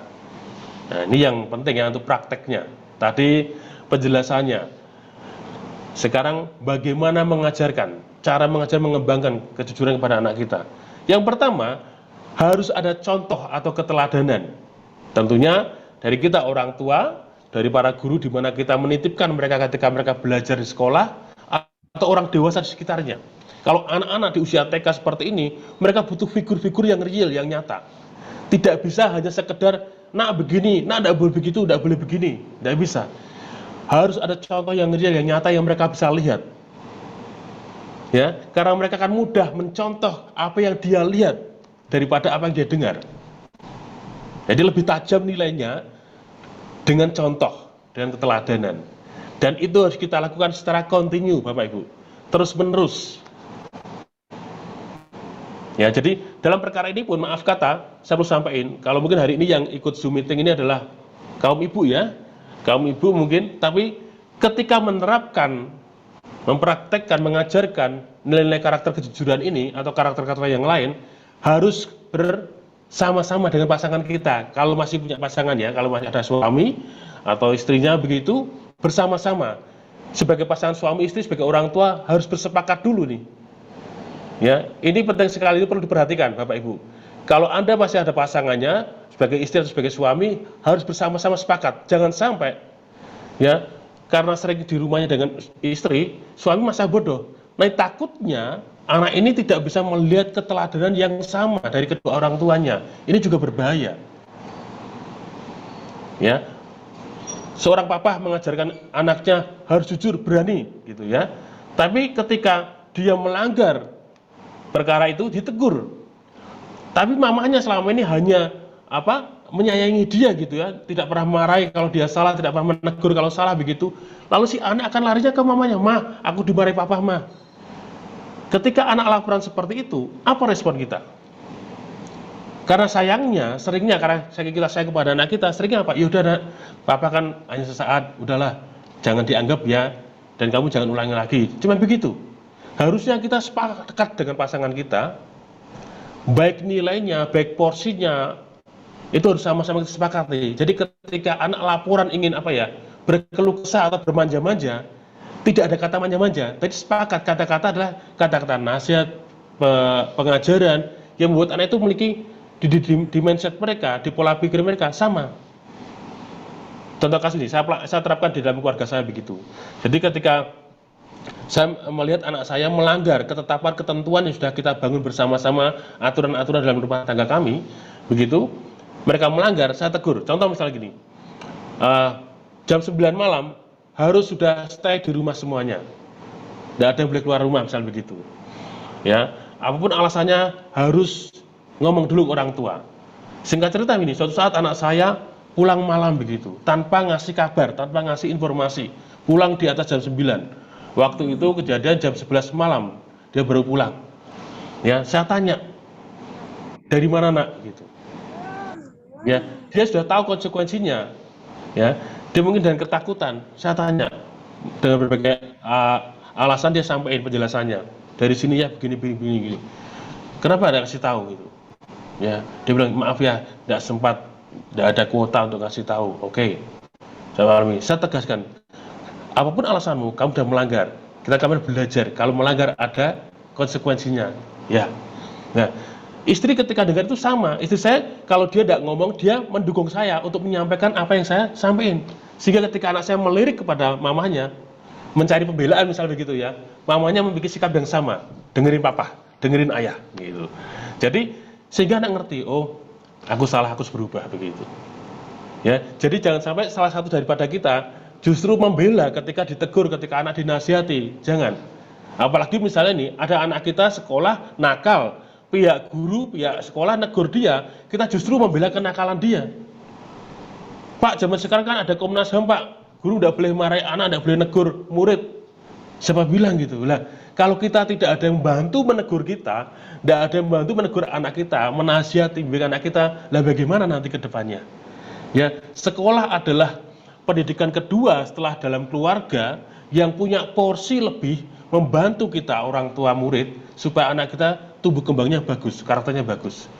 Speaker 3: Nah, ini yang penting ya untuk prakteknya. Tadi penjelasannya. Sekarang bagaimana mengajarkan, cara mengajar mengembangkan kejujuran kepada anak kita. Yang pertama, harus ada contoh atau keteladanan. Tentunya dari kita orang tua, dari para guru di mana kita menitipkan mereka ketika mereka belajar di sekolah, atau orang dewasa di sekitarnya. Kalau anak-anak di usia TK seperti ini, mereka butuh figur-figur yang real, yang nyata. Tidak bisa hanya sekedar, nak begini, nak tidak boleh begitu, tidak boleh begini. Tidak bisa. Harus ada contoh yang real, yang nyata, yang mereka bisa lihat. Ya, karena mereka akan mudah mencontoh apa yang dia lihat daripada apa yang dia dengar. Jadi lebih tajam nilainya dengan contoh, dengan keteladanan. Dan itu harus kita lakukan secara kontinu, Bapak Ibu. Terus menerus. Ya, jadi dalam perkara ini pun maaf kata, saya perlu sampaikan, kalau mungkin hari ini yang ikut Zoom meeting ini adalah kaum ibu ya. Kaum ibu mungkin, tapi ketika menerapkan, mempraktekkan, mengajarkan nilai-nilai karakter kejujuran ini atau karakter-karakter yang lain, harus bersama-sama dengan pasangan kita. Kalau masih punya pasangan ya, kalau masih ada suami atau istrinya begitu, bersama-sama. Sebagai pasangan suami istri, sebagai orang tua, harus bersepakat dulu nih. Ya, ini penting sekali, itu perlu diperhatikan Bapak Ibu. Kalau Anda masih ada pasangannya, sebagai istri atau sebagai suami, harus bersama-sama sepakat. Jangan sampai, ya, karena sering di rumahnya dengan istri, suami masa bodoh. Nah, takutnya anak ini tidak bisa melihat keteladanan yang sama dari kedua orang tuanya. Ini juga berbahaya. Ya, seorang papa mengajarkan anaknya harus jujur, berani, gitu ya. Tapi ketika dia melanggar perkara itu, ditegur. Tapi mamanya selama ini hanya menyayangi dia gitu ya, tidak pernah marahi kalau dia salah, tidak pernah menegur kalau salah begitu. Lalu si anak akan larinya ke mamanya, "Ma, aku dimarahi papa, Ma." Ketika anak laporan seperti itu, apa respon kita? Karena sayangnya, seringnya karena kita sayang kepada anak kita, seringnya apa? Ya udah, Nak, papa kan hanya sesaat, udahlah, jangan dianggap ya, dan kamu jangan ulangi lagi. Cuma begitu. Harusnya kita sepakat dengan pasangan kita, baik nilainya, baik porsinya, itu harus sama-sama kita sepakati. Jadi ketika anak laporan ingin berkeluh kesah atau bermanja-manja, tidak ada kata manja-manja, tapi sepakat kata-kata adalah kata-kata nasihat, pengajaran yang membuat anak itu memiliki di mindset mereka, di pola pikir mereka sama. Contoh kasus ini, saya terapkan di dalam keluarga saya begitu. Jadi ketika saya melihat anak saya melanggar ketetapan ketentuan yang sudah kita bangun bersama-sama, aturan-aturan dalam rumah tangga kami, begitu, mereka melanggar, saya tegur. Contoh misalnya gini, jam 9 malam harus sudah stay di rumah semuanya, tidak ada yang boleh keluar rumah, misalnya begitu. Ya, apapun alasannya harus ngomong dulu ke orang tua. Singkat cerita ini, suatu saat anak saya pulang malam begitu, tanpa ngasih kabar, tanpa ngasih informasi, pulang di atas jam 9. Waktu itu kejadian jam 11 malam, dia baru pulang. Ya, saya tanya, dari mana, Nak? Gitu. Ya, dia sudah tahu konsekuensinya. Ya, dia mungkin dengan ketakutan. Saya tanya, dengan berbagai alasan dia sampaikan penjelasannya. Dari sini ya begini. Kenapa ada kasih tahu gitu? Ya, dia bilang maaf ya, tidak sempat, tidak ada kuota untuk kasih tahu. Oke, saya tegaskan. Apapun alasanmu, kamu sudah melanggar. Kita akan belajar. Kalau melanggar ada konsekuensinya. Ya. Nah, istri ketika dengar itu sama. Istri saya kalau dia tidak ngomong, dia mendukung saya untuk menyampaikan apa yang saya sampaikan. Sehingga ketika anak saya melirik kepada mamanya, mencari pembelaan misalnya begitu ya, mamanya memiliki sikap yang sama. Dengerin papa, dengerin ayah. Gitu. Jadi sehingga anak ngerti, oh, aku salah, aku harus berubah begitu. Ya, jadi jangan sampai salah satu daripada kita justru membela ketika ditegur, ketika anak dinasihati. Jangan. Apalagi misalnya nih, ada anak kita sekolah nakal, pihak guru, pihak sekolah negur dia, kita justru membela kenakalan dia. Pak, zaman sekarang kan ada Komnas HAM, Pak. Guru tidak boleh marahi anak, tidak boleh negur murid. Siapa bilang gitu? Lah, kalau kita tidak ada yang bantu menegur kita, tidak ada yang bantu menegur anak kita, menasihati anak kita, lah bagaimana nanti ke depannya? Ya, sekolah adalah pendidikan kedua setelah dalam keluarga yang punya porsi lebih membantu kita orang tua murid supaya anak kita tumbuh kembangnya bagus, karakternya bagus.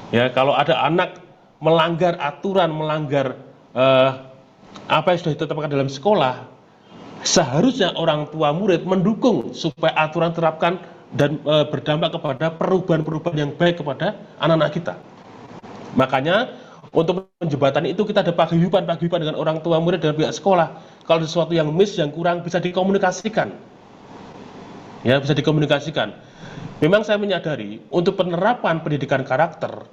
Speaker 3: Ya, kalau ada anak melanggar aturan, melanggar apa yang sudah ditetapkan dalam sekolah, seharusnya orang tua murid mendukung supaya aturan terapkan dan berdampak kepada perubahan-perubahan yang baik kepada anak-anak kita. Makanya untuk menjembatani itu kita ada paguyuban dengan orang tua murid dan pihak sekolah. Kalau ada sesuatu yang miss, yang kurang, bisa dikomunikasikan. Ya, bisa dikomunikasikan. Memang saya menyadari untuk penerapan pendidikan karakter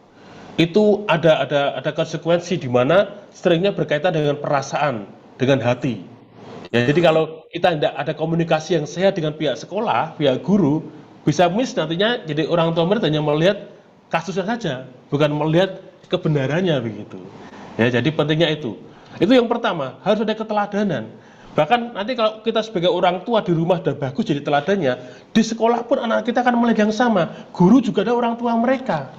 Speaker 3: itu ada konsekuensi di mana seringnya berkaitan dengan perasaan, dengan hati. Ya, jadi kalau kita tidak ada komunikasi yang sehat dengan pihak sekolah, pihak guru, bisa miss nantinya jadi orang tua murid hanya melihat kasusnya saja, bukan melihat kebenarannya begitu. Ya, jadi pentingnya itu. Itu yang pertama, harus ada keteladanan. Bahkan nanti kalau kita sebagai orang tua di rumah sudah bagus jadi teladannya, di sekolah pun anak kita akan melihat yang sama. Guru juga ada orang tua mereka.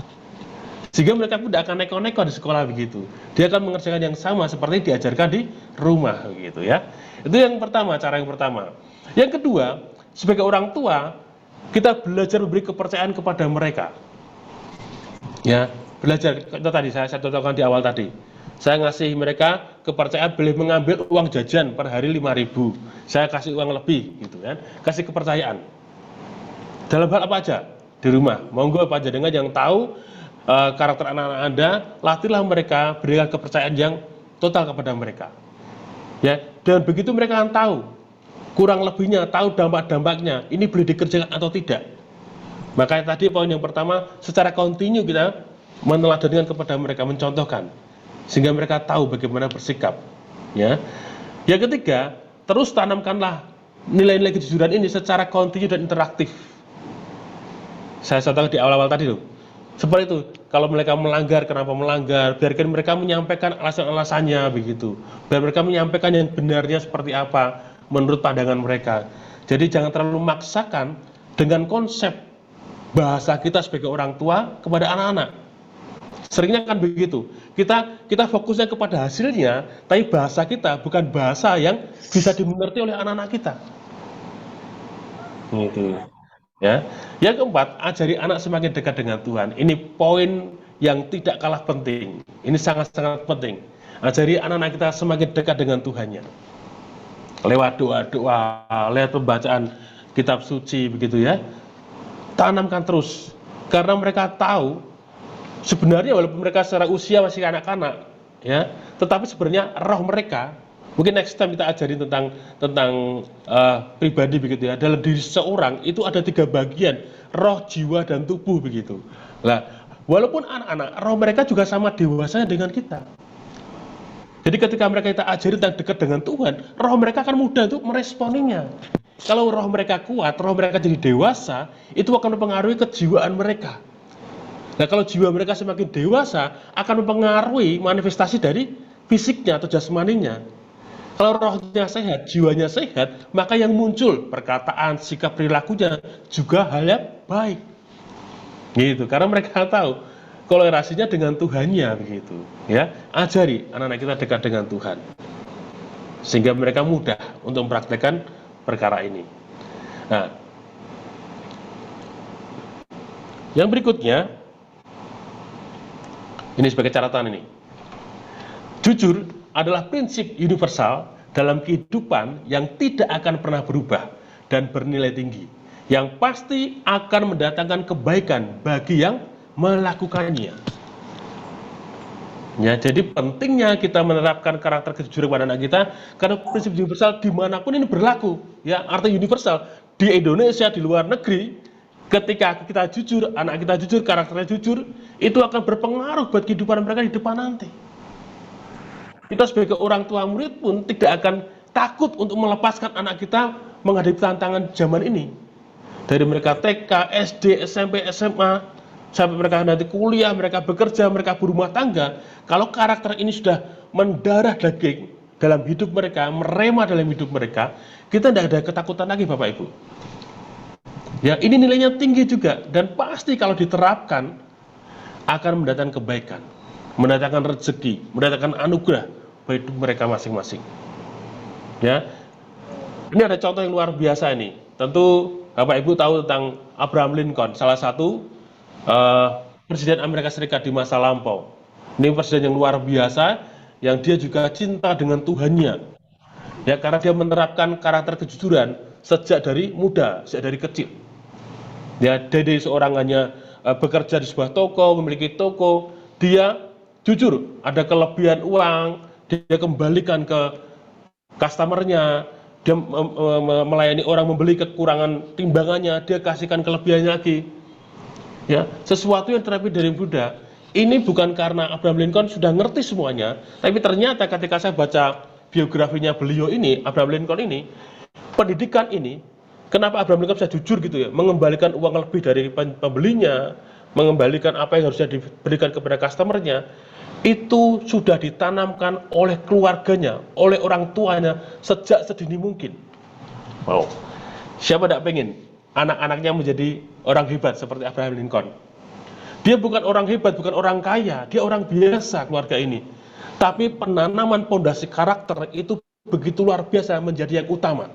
Speaker 3: Sehingga mereka pun tidak akan neko-neko di sekolah begitu. Dia akan mengerjakan yang sama seperti diajarkan di rumah begitu ya. Itu yang pertama, cara yang pertama. Yang kedua, sebagai orang tua, kita belajar memberi kepercayaan kepada mereka. Ya, belajar, itu tadi saya contohkan di awal tadi. Saya ngasih mereka kepercayaan boleh mengambil uang jajan per hari 5.000. Saya kasih uang lebih gitu kan. Kasih kepercayaan. Dalam hal apa aja? Di rumah. Monggo Pak Jadengan yang tahu karakter anak-anak Anda, latihlah mereka, berikan kepercayaan yang total kepada mereka. Ya, dan begitu mereka akan tahu kurang lebihnya, tahu dampak-dampaknya, ini boleh dikerjakan atau tidak. Makanya tadi poin yang pertama, secara kontinu kita meneladankan kepada mereka, mencontohkan, sehingga mereka tahu bagaimana bersikap. Ya, yang ketiga, terus tanamkanlah nilai-nilai kejujuran ini secara kontinu dan interaktif. Saya contohkan di awal-awal tadi loh. Seperti itu, kalau mereka melanggar, kenapa melanggar, biarkan mereka menyampaikan alasan-alasannya begitu. Biar mereka menyampaikan yang benarnya seperti apa menurut pandangan mereka. Jadi jangan terlalu memaksakan dengan konsep bahasa kita sebagai orang tua kepada anak-anak. Seringnya kan begitu. Kita fokusnya kepada hasilnya, tapi bahasa kita bukan bahasa yang bisa dimengerti oleh anak-anak kita. Gitu. Ya. Yang keempat, ajari anak semakin dekat dengan Tuhan. Ini poin yang tidak kalah penting. Ini sangat-sangat penting. Ajari anak-anak kita semakin dekat dengan Tuhannya. Lewat doa-doa, lewat pembacaan kitab suci begitu ya. Tanamkan terus. Karena mereka tahu sebenarnya walaupun mereka secara usia masih anak-anak ya, tetapi sebenarnya roh mereka, mungkin next time kita ajarin tentang pribadi begitu ya. Dalam diri seseorang itu ada 3 bagian, roh, jiwa, dan tubuh begitu. Nah, walaupun anak-anak, roh mereka juga sama dewasanya dengan kita. Jadi ketika mereka kita ajari tentang dekat dengan Tuhan, roh mereka akan mudah untuk meresponinya. Kalau roh mereka kuat, roh mereka jadi dewasa, itu akan mempengaruhi kejiwaan mereka. Nah, kalau jiwa mereka semakin dewasa, akan mempengaruhi manifestasi dari fisiknya atau jasmaninya. Kalau rohnya sehat, jiwanya sehat, maka yang muncul perkataan, sikap, perilakunya juga hal yang baik. Gitu, karena mereka tahu kolerasinya dengan Tuhannya begitu. Ya, ajari anak-anak kita dekat dengan Tuhan, sehingga mereka mudah untuk mempraktekkan perkara ini. Nah, yang berikutnya, ini sebagai catatan ini. Jujur adalah prinsip universal dalam kehidupan yang tidak akan pernah berubah dan bernilai tinggi, yang pasti akan mendatangkan kebaikan bagi yang melakukannya. Ya, jadi pentingnya kita menerapkan karakter kejujuran pada anak kita, karena prinsip universal dimanapun ini berlaku. Ya, arti universal di Indonesia, di luar negeri, ketika kita jujur, anak kita jujur, karakternya jujur, itu akan berpengaruh buat kehidupan mereka di depan nanti. Kita sebagai orang tua murid pun tidak akan takut untuk melepaskan anak kita menghadapi tantangan zaman ini. Dari mereka TK, SD, SMP, SMA, sampai mereka nanti kuliah, mereka bekerja, mereka berumah tangga. Kalau karakter ini sudah mendarah daging dalam hidup mereka, merema dalam hidup mereka, kita tidak ada ketakutan lagi Bapak Ibu. Ya, ini nilainya tinggi juga, dan pasti kalau diterapkan akan mendatangkan kebaikan, mendatangkan rezeki, mendatangkan anugerah bagi hidup mereka masing-masing. Ya, ini ada contoh yang luar biasa ini. Tentu Bapak Ibu tahu tentang Abraham Lincoln, salah satu Presiden Amerika Serikat di masa lampau. Ini presiden yang luar biasa, yang dia juga cinta dengan Tuhannya. Ya, karena dia menerapkan karakter kejujuran sejak dari muda, sejak dari kecil. Ya, dari seorang hanya bekerja di sebuah toko, memiliki toko, dia jujur, ada kelebihan uang, dia kembalikan ke customernya, dia melayani orang membeli kekurangan timbangannya, dia kasihkan kelebihannya lagi. Ya, sesuatu yang terapi dari Buddha. Ini bukan karena Abraham Lincoln sudah ngerti semuanya, tapi ternyata ketika saya baca biografinya beliau ini, Abraham Lincoln ini, pendidikan ini, kenapa Abraham Lincoln bisa jujur gitu ya, mengembalikan uang lebih dari pembelinya, mengembalikan apa yang harusnya diberikan kepada customernya, itu sudah ditanamkan oleh keluarganya, oleh orang tuanya sejak sedini mungkin. Wow, siapa tidak pengen anak-anaknya menjadi orang hebat seperti Abraham Lincoln? Dia bukan orang hebat, bukan orang kaya, dia orang biasa keluarga ini. Tapi penanaman pondasi karakter itu begitu luar biasa, menjadi yang utama.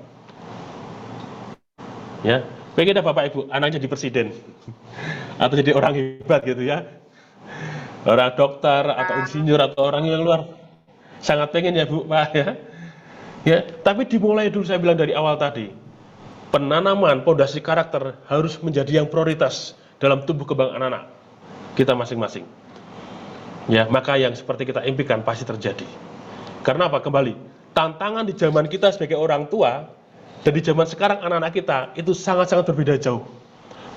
Speaker 3: Ya, pengen Bapak Ibu anaknya jadi presiden atau jadi orang hebat gitu ya, orang dokter atau insinyur atau orang yang luar, sangat pengen ya Bu Pak ya. Ya, tapi dimulai dulu, saya bilang dari awal tadi, penanaman pondasi karakter harus menjadi yang prioritas dalam tumbuh kembang anak-anak kita masing-masing. Ya, maka yang seperti kita impikan pasti terjadi. Karena apa? Kembali, tantangan di zaman kita sebagai orang tua dan di zaman sekarang anak-anak kita itu sangat-sangat berbeda jauh.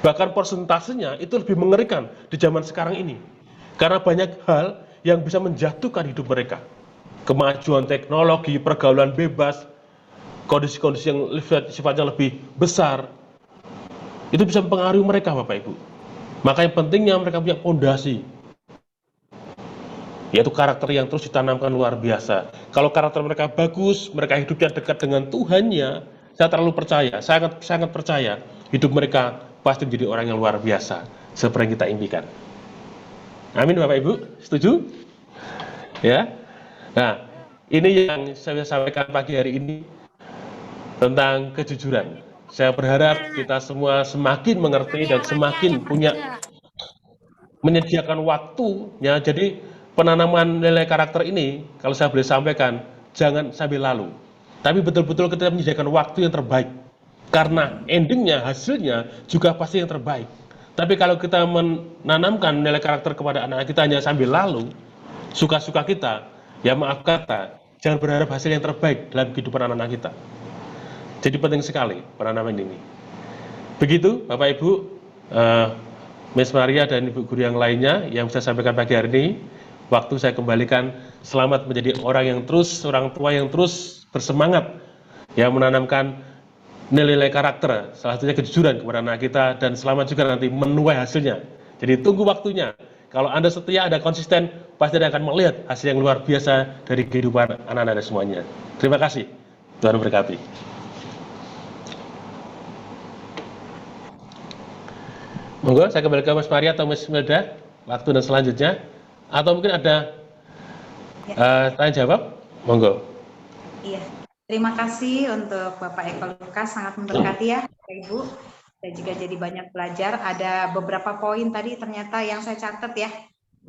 Speaker 3: Bahkan persentasenya itu lebih mengerikan di zaman sekarang ini. Karena banyak hal yang bisa menjatuhkan hidup mereka. Kemajuan teknologi, pergaulan bebas, kondisi-kondisi yang sifatnya lebih besar, itu bisa mempengaruhi mereka, Bapak Ibu. Maka yang pentingnya mereka punya pondasi, yaitu karakter yang terus ditanamkan luar biasa. Kalau karakter mereka bagus, mereka hidupnya dekat dengan Tuhannya, saya terlalu percaya, sangat percaya, hidup mereka pasti menjadi orang yang luar biasa, seperti yang kita impikan. Amin, Bapak Ibu, setuju? Ya. Nah, ini yang saya sampaikan pagi hari ini tentang kejujuran. Saya berharap kita semua semakin mengerti dan semakin punya menyediakan waktu, ya. Jadi penanaman nilai karakter ini, kalau saya boleh sampaikan, jangan sampai lalu. Tapi betul-betul kita menyediakan waktu yang terbaik. Karena endingnya, hasilnya juga pasti yang terbaik. Tapi kalau kita menanamkan nilai karakter kepada anak kita hanya sambil lalu, suka-suka kita, ya maaf kata, jangan berharap hasil yang terbaik dalam kehidupan anak-anak kita. Jadi penting sekali penanaman ini. Begitu Bapak Ibu, Miss Maria dan Ibu Guru yang lainnya yang saya sampaikan pagi hari ini. Waktu saya kembalikan, selamat menjadi orang tua yang terus bersemangat, yang menanamkan nilai-nilai karakter, salah satunya kejujuran kepada anak kita, dan selamat juga nanti menuai hasilnya. Jadi tunggu waktunya. Kalau Anda setia, Anda konsisten, pasti Anda akan melihat hasil yang luar biasa dari kehidupan anak-anak semuanya. Terima kasih. Tuhan memberkati. Monggo, saya kembali ke Mas Maria atau Mas Melda, waktu dan selanjutnya. Atau mungkin ada tanya jawab, monggo.
Speaker 1: Iya, terima kasih untuk Bapak Eko Lukas, sangat memberkati ya Bapak Ibu. Saya juga jadi banyak belajar, ada beberapa poin tadi ternyata yang saya catat ya,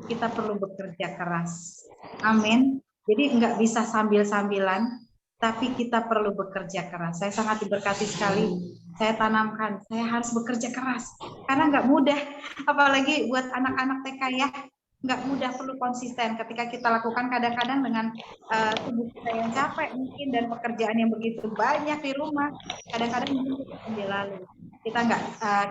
Speaker 1: kita perlu bekerja keras. Amin. Jadi nggak bisa sambil-sambilan, tapi kita perlu bekerja keras. Saya sangat diberkati sekali. Saya tanamkan, saya harus bekerja keras. Karena nggak mudah, apalagi buat anak-anak TK ya. Nggak mudah, perlu konsisten. Ketika kita lakukan kadang-kadang dengan tubuh kita yang capek mungkin dan pekerjaan yang begitu banyak di rumah, kadang-kadang mungkin kita ambil lalu.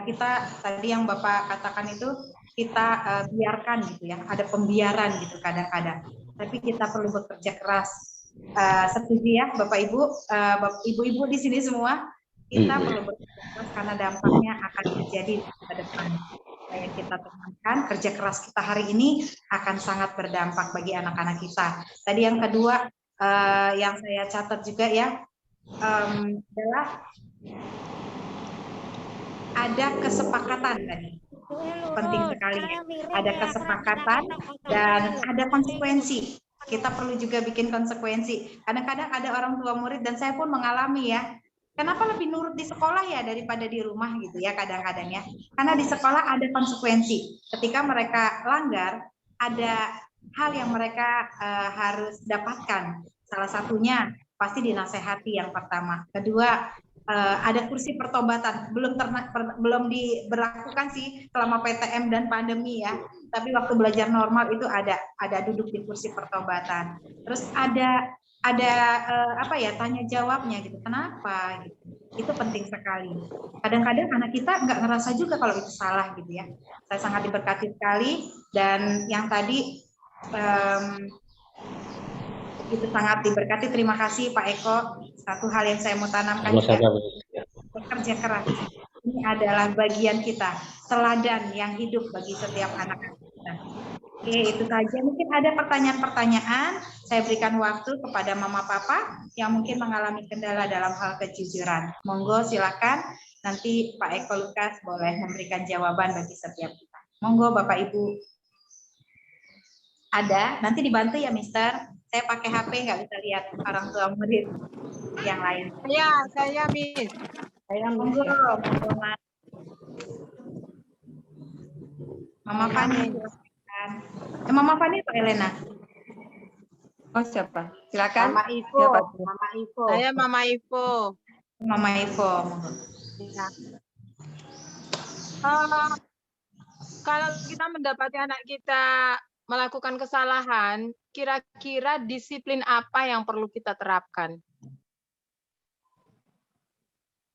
Speaker 1: Kita tadi yang Bapak katakan itu, kita biarkan gitu ya, ada pembiaran gitu kadang-kadang. Tapi kita perlu bekerja keras. Setuju ya Bapak Ibu, Ibu-ibu di sini semua, kita perlu bekerja keras karena dampaknya akan terjadi ke depan. Yang kita tekankan, kerja keras kita hari ini akan sangat berdampak bagi anak-anak kita. Tadi yang kedua yang saya catat juga ya, adalah ada kesepakatan tadi. Penting sekali ya. Ada kesepakatan dan ada konsekuensi. Kita perlu juga bikin konsekuensi. Kadang-kadang ada orang tua murid dan saya pun mengalami ya. Kenapa lebih nurut di sekolah ya daripada di rumah gitu ya kadang-kadang ya. Karena di sekolah ada konsekuensi. Ketika mereka langgar, ada hal yang mereka harus dapatkan. Salah satunya pasti dinasehati yang pertama. Kedua, ada kursi pertobatan. Belum diberlakukan sih selama PTM dan pandemi ya. Tapi waktu belajar normal itu ada duduk di kursi pertobatan. Terus ada tanya jawabnya gitu, kenapa gitu. Itu penting sekali. Kadang-kadang anak kita nggak ngerasa juga kalau itu salah gitu ya. Saya sangat diberkati sekali, dan yang tadi itu sangat diberkati. Terima kasih Pak Eko. Satu hal yang saya mau tanamkan juga, bekerja keras. Ini adalah bagian kita, teladan yang hidup bagi setiap anak-anak kita. Oke, itu saja. Mungkin ada pertanyaan-pertanyaan. Saya berikan waktu kepada Mama Papa yang mungkin mengalami kendala dalam hal kejujuran. Monggo silakan. Nanti Pak Eko Lukas boleh memberikan jawaban bagi setiap kita. Monggo Bapak Ibu. Ada? Nanti dibantu ya Mister. Saya pakai HP, nggak bisa lihat orang tua murid yang lain.
Speaker 6: Saya Miss.
Speaker 1: Saya monggo. Mama Fani. Mama Fani atau Elena?
Speaker 5: Oh, siapa? Silakan.
Speaker 6: Mama Ivo.
Speaker 5: Siapa?
Speaker 6: Mama Ivo. Saya Mama Ivo.
Speaker 1: Mama Ivo. Ya. Eh, kalau kita mendapati anak kita melakukan kesalahan, kira-kira disiplin apa yang perlu kita terapkan?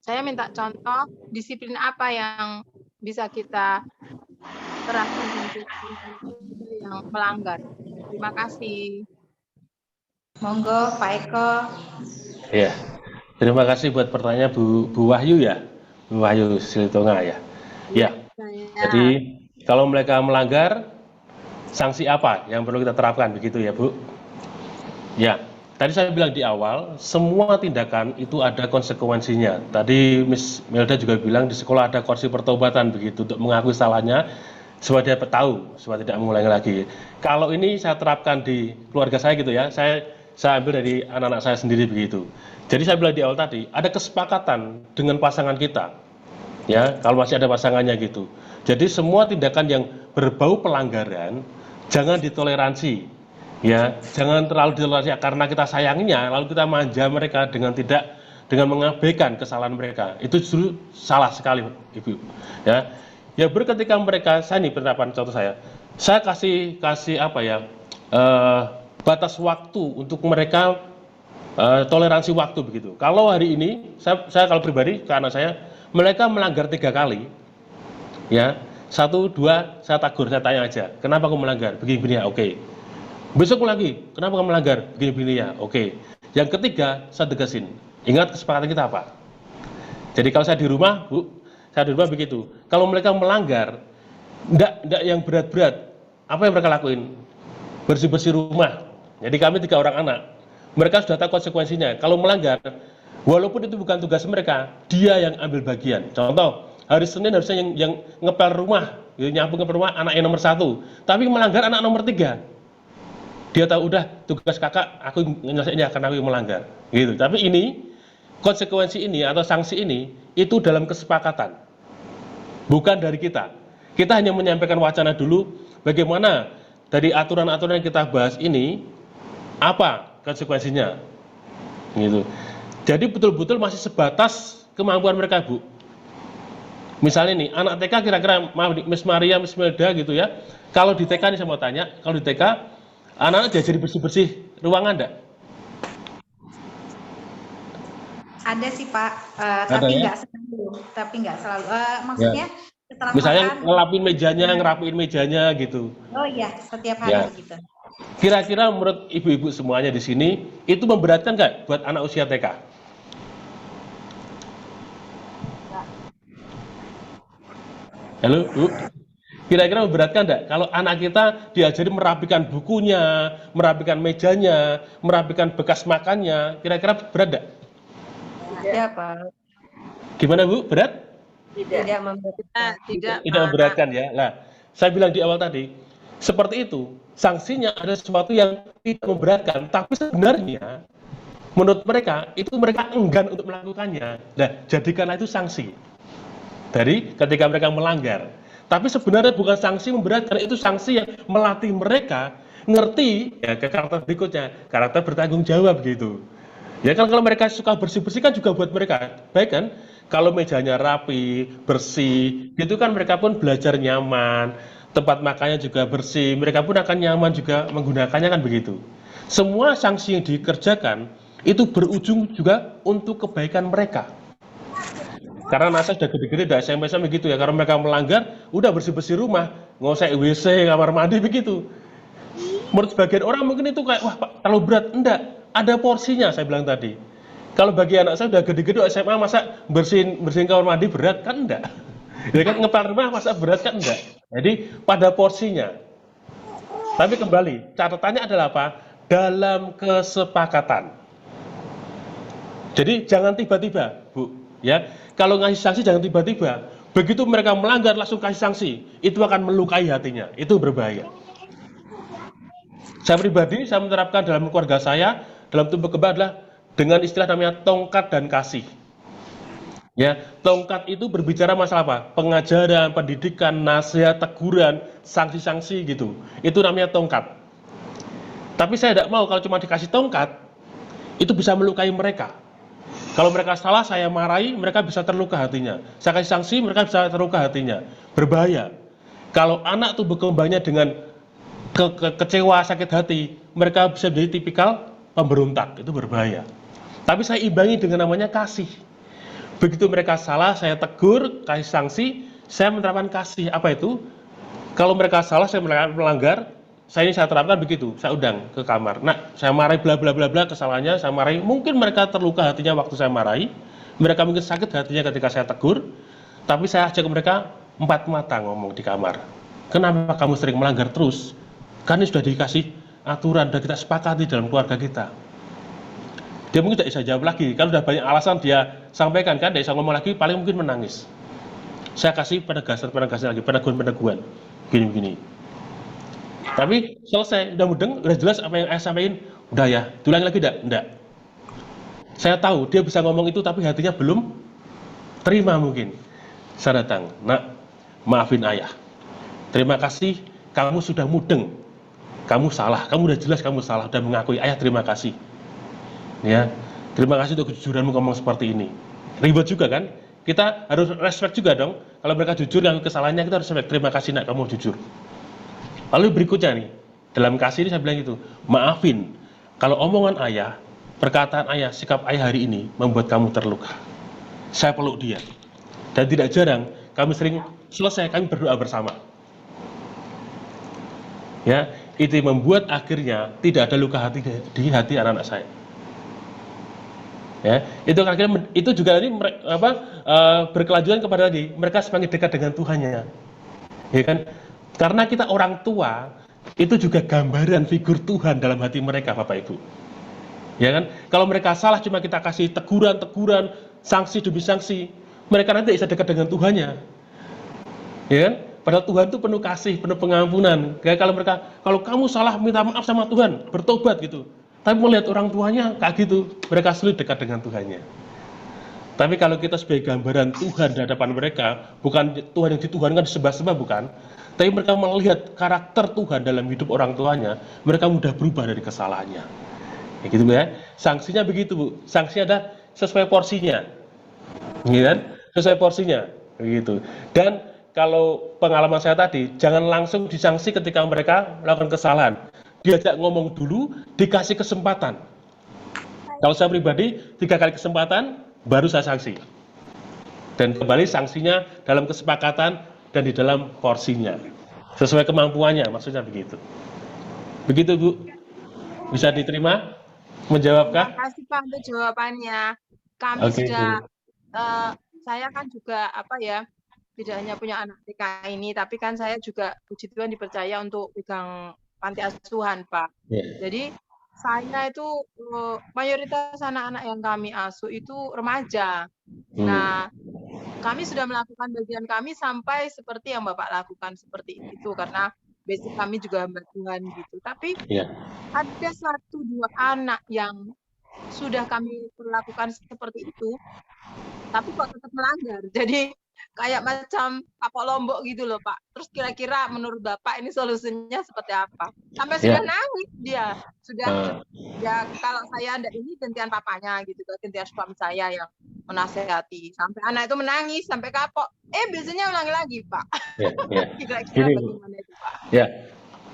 Speaker 1: Saya minta contoh disiplin apa yang bisa kita terapkan untuk yang melanggar. Terima kasih.
Speaker 5: Monggo Pak Eko.
Speaker 3: Ya, terima kasih buat pertanyaan Bu Wahyu ya, Bu Wahyu Silitonga ya. Ya, jadi kalau mereka melanggar, sanksi apa yang perlu kita terapkan begitu ya Bu? Ya, tadi saya bilang di awal, semua tindakan itu ada konsekuensinya. Tadi Miss Melda juga bilang di sekolah ada kursi pertobatan begitu untuk mengakui salahnya supaya dia tahu, supaya tidak mengulangi lagi. Kalau ini saya terapkan di keluarga saya gitu ya, saya ambil dari anak-anak saya sendiri begitu. Jadi saya bilang di awal tadi, ada kesepakatan dengan pasangan kita, ya kalau masih ada pasangannya gitu. Jadi semua tindakan yang berbau pelanggaran jangan ditoleransi, ya jangan terlalu ditoleransi karena kita sayangnya lalu kita manja mereka dengan mengabaikan kesalahan mereka. Itu justru salah sekali Ibu, ya ketika mereka, saya nih penerapan contoh saya kasih apa ya, batas waktu untuk mereka, toleransi waktu begitu. Kalau hari ini saya kalau pribadi ke anak saya, mereka melanggar 3 kali, ya 1, 2 saya tegur, saya tanya aja, kenapa kamu melanggar begini ya, oke. Besok lagi, kenapa kamu melanggar begini ya, oke. Yang ketiga saya tegasin, ingat kesepakatan kita apa. Jadi kalau saya di rumah Bu, saya di rumah begitu, kalau mereka melanggar enggak yang berat-berat, apa yang mereka lakuin? Bersih-bersih rumah. Jadi kami 3 orang anak, mereka sudah tahu konsekuensinya. Kalau melanggar, walaupun itu bukan tugas mereka, dia yang ambil bagian. Contoh, hari Senin harusnya yang ngepel rumah, nyapu ngepel rumah anak yang nomor 1, tapi melanggar anak nomor 3. Dia tahu udah tugas kakak, aku nyelesainnya karena aku melanggar. Gitu. Tapi ini konsekuensi ini atau sanksi ini itu dalam kesepakatan, bukan dari kita. Kita hanya menyampaikan wacana dulu, bagaimana dari aturan-aturan yang kita bahas ini, apa konsekuensinya, gitu. Jadi betul-betul masih sebatas kemampuan mereka Bu. Misalnya nih, anak TK kira-kira, Miss Maria, Miss Melda gitu ya, kalau di TK nih saya mau tanya, kalau di TK, anak-anak diajari bersih-bersih ruangan enggak?
Speaker 1: Ada sih Pak,
Speaker 3: Ada
Speaker 1: tapi
Speaker 3: ya?
Speaker 1: nggak selalu. Maksudnya setelah
Speaker 3: Misalnya
Speaker 1: makan.
Speaker 3: ngelapin mejanya, ngerapiin mejanya gitu.
Speaker 1: Oh iya, setiap hari
Speaker 3: Ya.
Speaker 1: begitu.
Speaker 3: Kira-kira menurut ibu-ibu semuanya di sini, itu memberatkan nggak buat anak usia TK? Halo, Bu? Kira-kira memberatkan nggak kalau anak kita diajari merapikan bukunya, merapikan mejanya, merapikan bekas makannya, kira-kira berat nggak?
Speaker 5: Ya Pak.
Speaker 3: Gimana Bu, berat?
Speaker 5: Tidak memberatkan.
Speaker 1: Tidak,
Speaker 3: Tidak memberatkan ya. Nah, saya bilang di awal tadi, seperti itu, sanksinya ada sesuatu yang tidak memberatkan, tapi sebenarnya menurut mereka, itu mereka enggan untuk melakukannya. Nah, jadikanlah itu sanksi dari ketika mereka melanggar. Tapi sebenarnya bukan sanksi memberatkan, itu sanksi yang melatih mereka ngerti ya ke karakter berikutnya, karakter bertanggung jawab gitu. Ya kan kalau mereka suka bersih-bersih kan juga buat mereka baik kan. Kalau mejanya rapi, bersih, gitu kan mereka pun belajar nyaman, tempat makannya juga bersih, mereka pun akan nyaman juga menggunakannya kan begitu. Semua sanksi yang dikerjakan itu berujung juga untuk kebaikan mereka. Karena NASA sudah gede-gede, udah SMP-SMP begitu ya. Karena mereka melanggar, udah bersih-bersih rumah, ngosek WC, kamar mandi begitu. Menurut sebagian orang mungkin itu kayak, wah Pak, terlalu berat. Enggak, ada porsinya saya bilang tadi. Kalau bagi anak saya udah gede-gede SMA, masa bersihin kamar mandi berat? Kan enggak. Ya kan ngepel rumah masa berat kan enggak. Jadi pada porsinya. Tapi kembali, catatannya adalah apa? Dalam kesepakatan. Jadi jangan tiba-tiba, Bu. Ya, kalau ngasih sanksi jangan tiba-tiba. Begitu mereka melanggar langsung kasih sanksi, itu akan melukai hatinya. Itu berbahaya. Saya pribadi, saya menerapkan dalam keluarga saya, dalam tumbuh kembang adalah dengan istilah namanya tongkat dan kasih. Ya, tongkat itu berbicara masalah apa? Pengajaran, pendidikan, nasihat, teguran, sanksi-sanksi gitu. Itu namanya tongkat. Tapi saya tidak mau kalau cuma dikasih tongkat, itu bisa melukai mereka. Kalau mereka salah, saya marahi, mereka bisa terluka hatinya. Saya kasih sanksi, mereka bisa terluka hatinya. Berbahaya. Kalau anak tubuh kembangnya dengan kecewa, sakit hati, mereka bisa menjadi tipikal pemberontak. Itu berbahaya. Tapi saya imbangi dengan namanya kasih. Begitu mereka salah, saya tegur, kasih sanksi, saya menerapkan kasih. Apa itu? Kalau mereka salah, saya melanggar, saya terapkan begitu, saya undang ke kamar. Nah, saya marahi bla bla bla bla kesalahannya, saya marahi. Mungkin mereka terluka hatinya waktu saya marahi, mereka mungkin sakit hatinya ketika saya tegur, tapi saya ajak mereka 4 mata ngomong di kamar. Kenapa kamu sering melanggar terus? Kan ini sudah dikasih aturan, sudah kita sepakati dalam keluarga kita. Dia mungkin tidak bisa jawab lagi, kalau sudah banyak alasan dia sampaikan, kan tidak bisa ngomong lagi, paling mungkin menangis. Saya kasih penegasan lagi, peneguhan, gini-gini. Tapi selesai, udah mudeng, udah jelas apa yang saya sampaikan, udah ya, diulangi lagi enggak. Saya tahu dia bisa ngomong itu tapi hatinya belum terima mungkin. Saya datang, nak, maafin ayah. Terima kasih, kamu sudah mudeng. Kamu salah, kamu udah jelas kamu salah, udah mengakui, ayah terima kasih. Ya, terima kasih untuk kejujuranmu ngomong seperti ini. Ribet juga kan? Kita harus respect juga dong. Kalau mereka jujur yang kesalahannya, kita harus respect. Terima kasih nak, kamu jujur. Lalu berikutnya nih, dalam kasih ini saya bilang itu, maafin, kalau omongan ayah, perkataan ayah, sikap ayah hari ini membuat kamu terluka. Saya peluk dia. Dan tidak jarang, kami sering selesai, kami berdoa bersama. Ya, itu membuat akhirnya tidak ada luka hati di hati anak-anak saya. Ya, itu juga tadi berkelanjutan kepada tadi, mereka semakin dekat dengan Tuhannya. Ya kan? Karena kita orang tua, itu juga gambaran figur Tuhan dalam hati mereka, Bapak Ibu. Ya kan? Kalau mereka salah cuma kita kasih teguran, sanksi demi sanksi, mereka nanti bisa dekat dengan Tuhannya. Ya kan? Padahal Tuhan itu penuh kasih, penuh pengampunan. Kayak kalau kamu salah minta maaf sama Tuhan, bertobat gitu. Tapi melihat orang tuanya kayak gitu, mereka sulit dekat dengan Tuhannya. Tapi kalau kita sebagai gambaran Tuhan di hadapan mereka, bukan Tuhan yang dituhankan disembah-sembah, bukan. Tapi mereka melihat karakter Tuhan dalam hidup orang tuanya, mereka mudah berubah dari kesalahannya. Ya gitu ya. Sanksinya begitu, Bu. Sanksinya ada sesuai porsinya. Ya kan? Sesuai porsinya. Begitu. Dan kalau pengalaman saya tadi, jangan langsung disanksi ketika mereka melakukan kesalahan. Diajak ngomong dulu, dikasih kesempatan. Kalau saya pribadi, 3 kali kesempatan, baru saya sanksi. Dan kembali sanksinya dalam kesepakatan dan di dalam porsinya. Sesuai kemampuannya, maksudnya begitu. Begitu, Bu. Bisa diterima? Menjawabkah?
Speaker 5: Terima kasih Pak untuk jawabannya. Kami
Speaker 3: Oke,
Speaker 5: sudah,
Speaker 3: Bu.
Speaker 5: saya kan juga tidak hanya punya anak TK ini, tapi kan saya juga puji Tuhan dipercaya untuk pegang panti asuhan, Pak.
Speaker 3: Yeah.
Speaker 5: Jadi saya itu mayoritas anak-anak yang kami asuh itu remaja. Nah, kami sudah melakukan bagian kami sampai seperti yang Bapak lakukan seperti itu, karena basic kami juga hamba Tuhan gitu. Tapi ada 1-2 anak yang sudah kami perlakukan seperti itu, tapi kok tetap melanggar. Jadi kayak macam kapok Lombok gitu loh, Pak. Terus kira-kira menurut Bapak ini solusinya seperti apa? Sampai sudah nangis dia. Sudah ya kalau saya ada ini gantian papanya gitu, gantian suami saya yang menasehati. Sampai anak itu menangis sampai kapok. Biasanya ulangi lagi, Pak. Kira-kira bagaimana itu, Pak?
Speaker 3: Ya.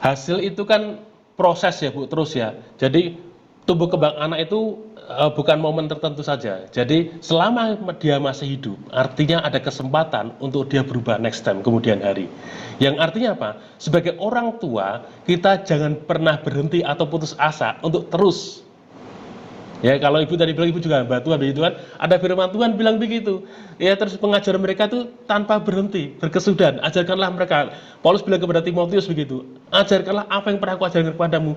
Speaker 3: Hasil itu kan proses ya, Bu, terus ya. Jadi tumbuh kembang anak itu bukan momen tertentu saja. Jadi selama dia masih hidup, artinya ada kesempatan untuk dia berubah next time, kemudian hari. Yang artinya apa? Sebagai orang tua, kita jangan pernah berhenti atau putus asa untuk terus. Ya, kalau Ibu tadi bilang Ibu juga hamba Tuhan, begitu kan? Ada firman Tuhan bilang begitu. Ya, terus pengajar mereka itu tanpa berhenti, berkesudahan. Ajarkanlah mereka. Paulus bilang kepada Timotius begitu. Ajarkanlah apa yang pernah aku ajarkan kepadamu,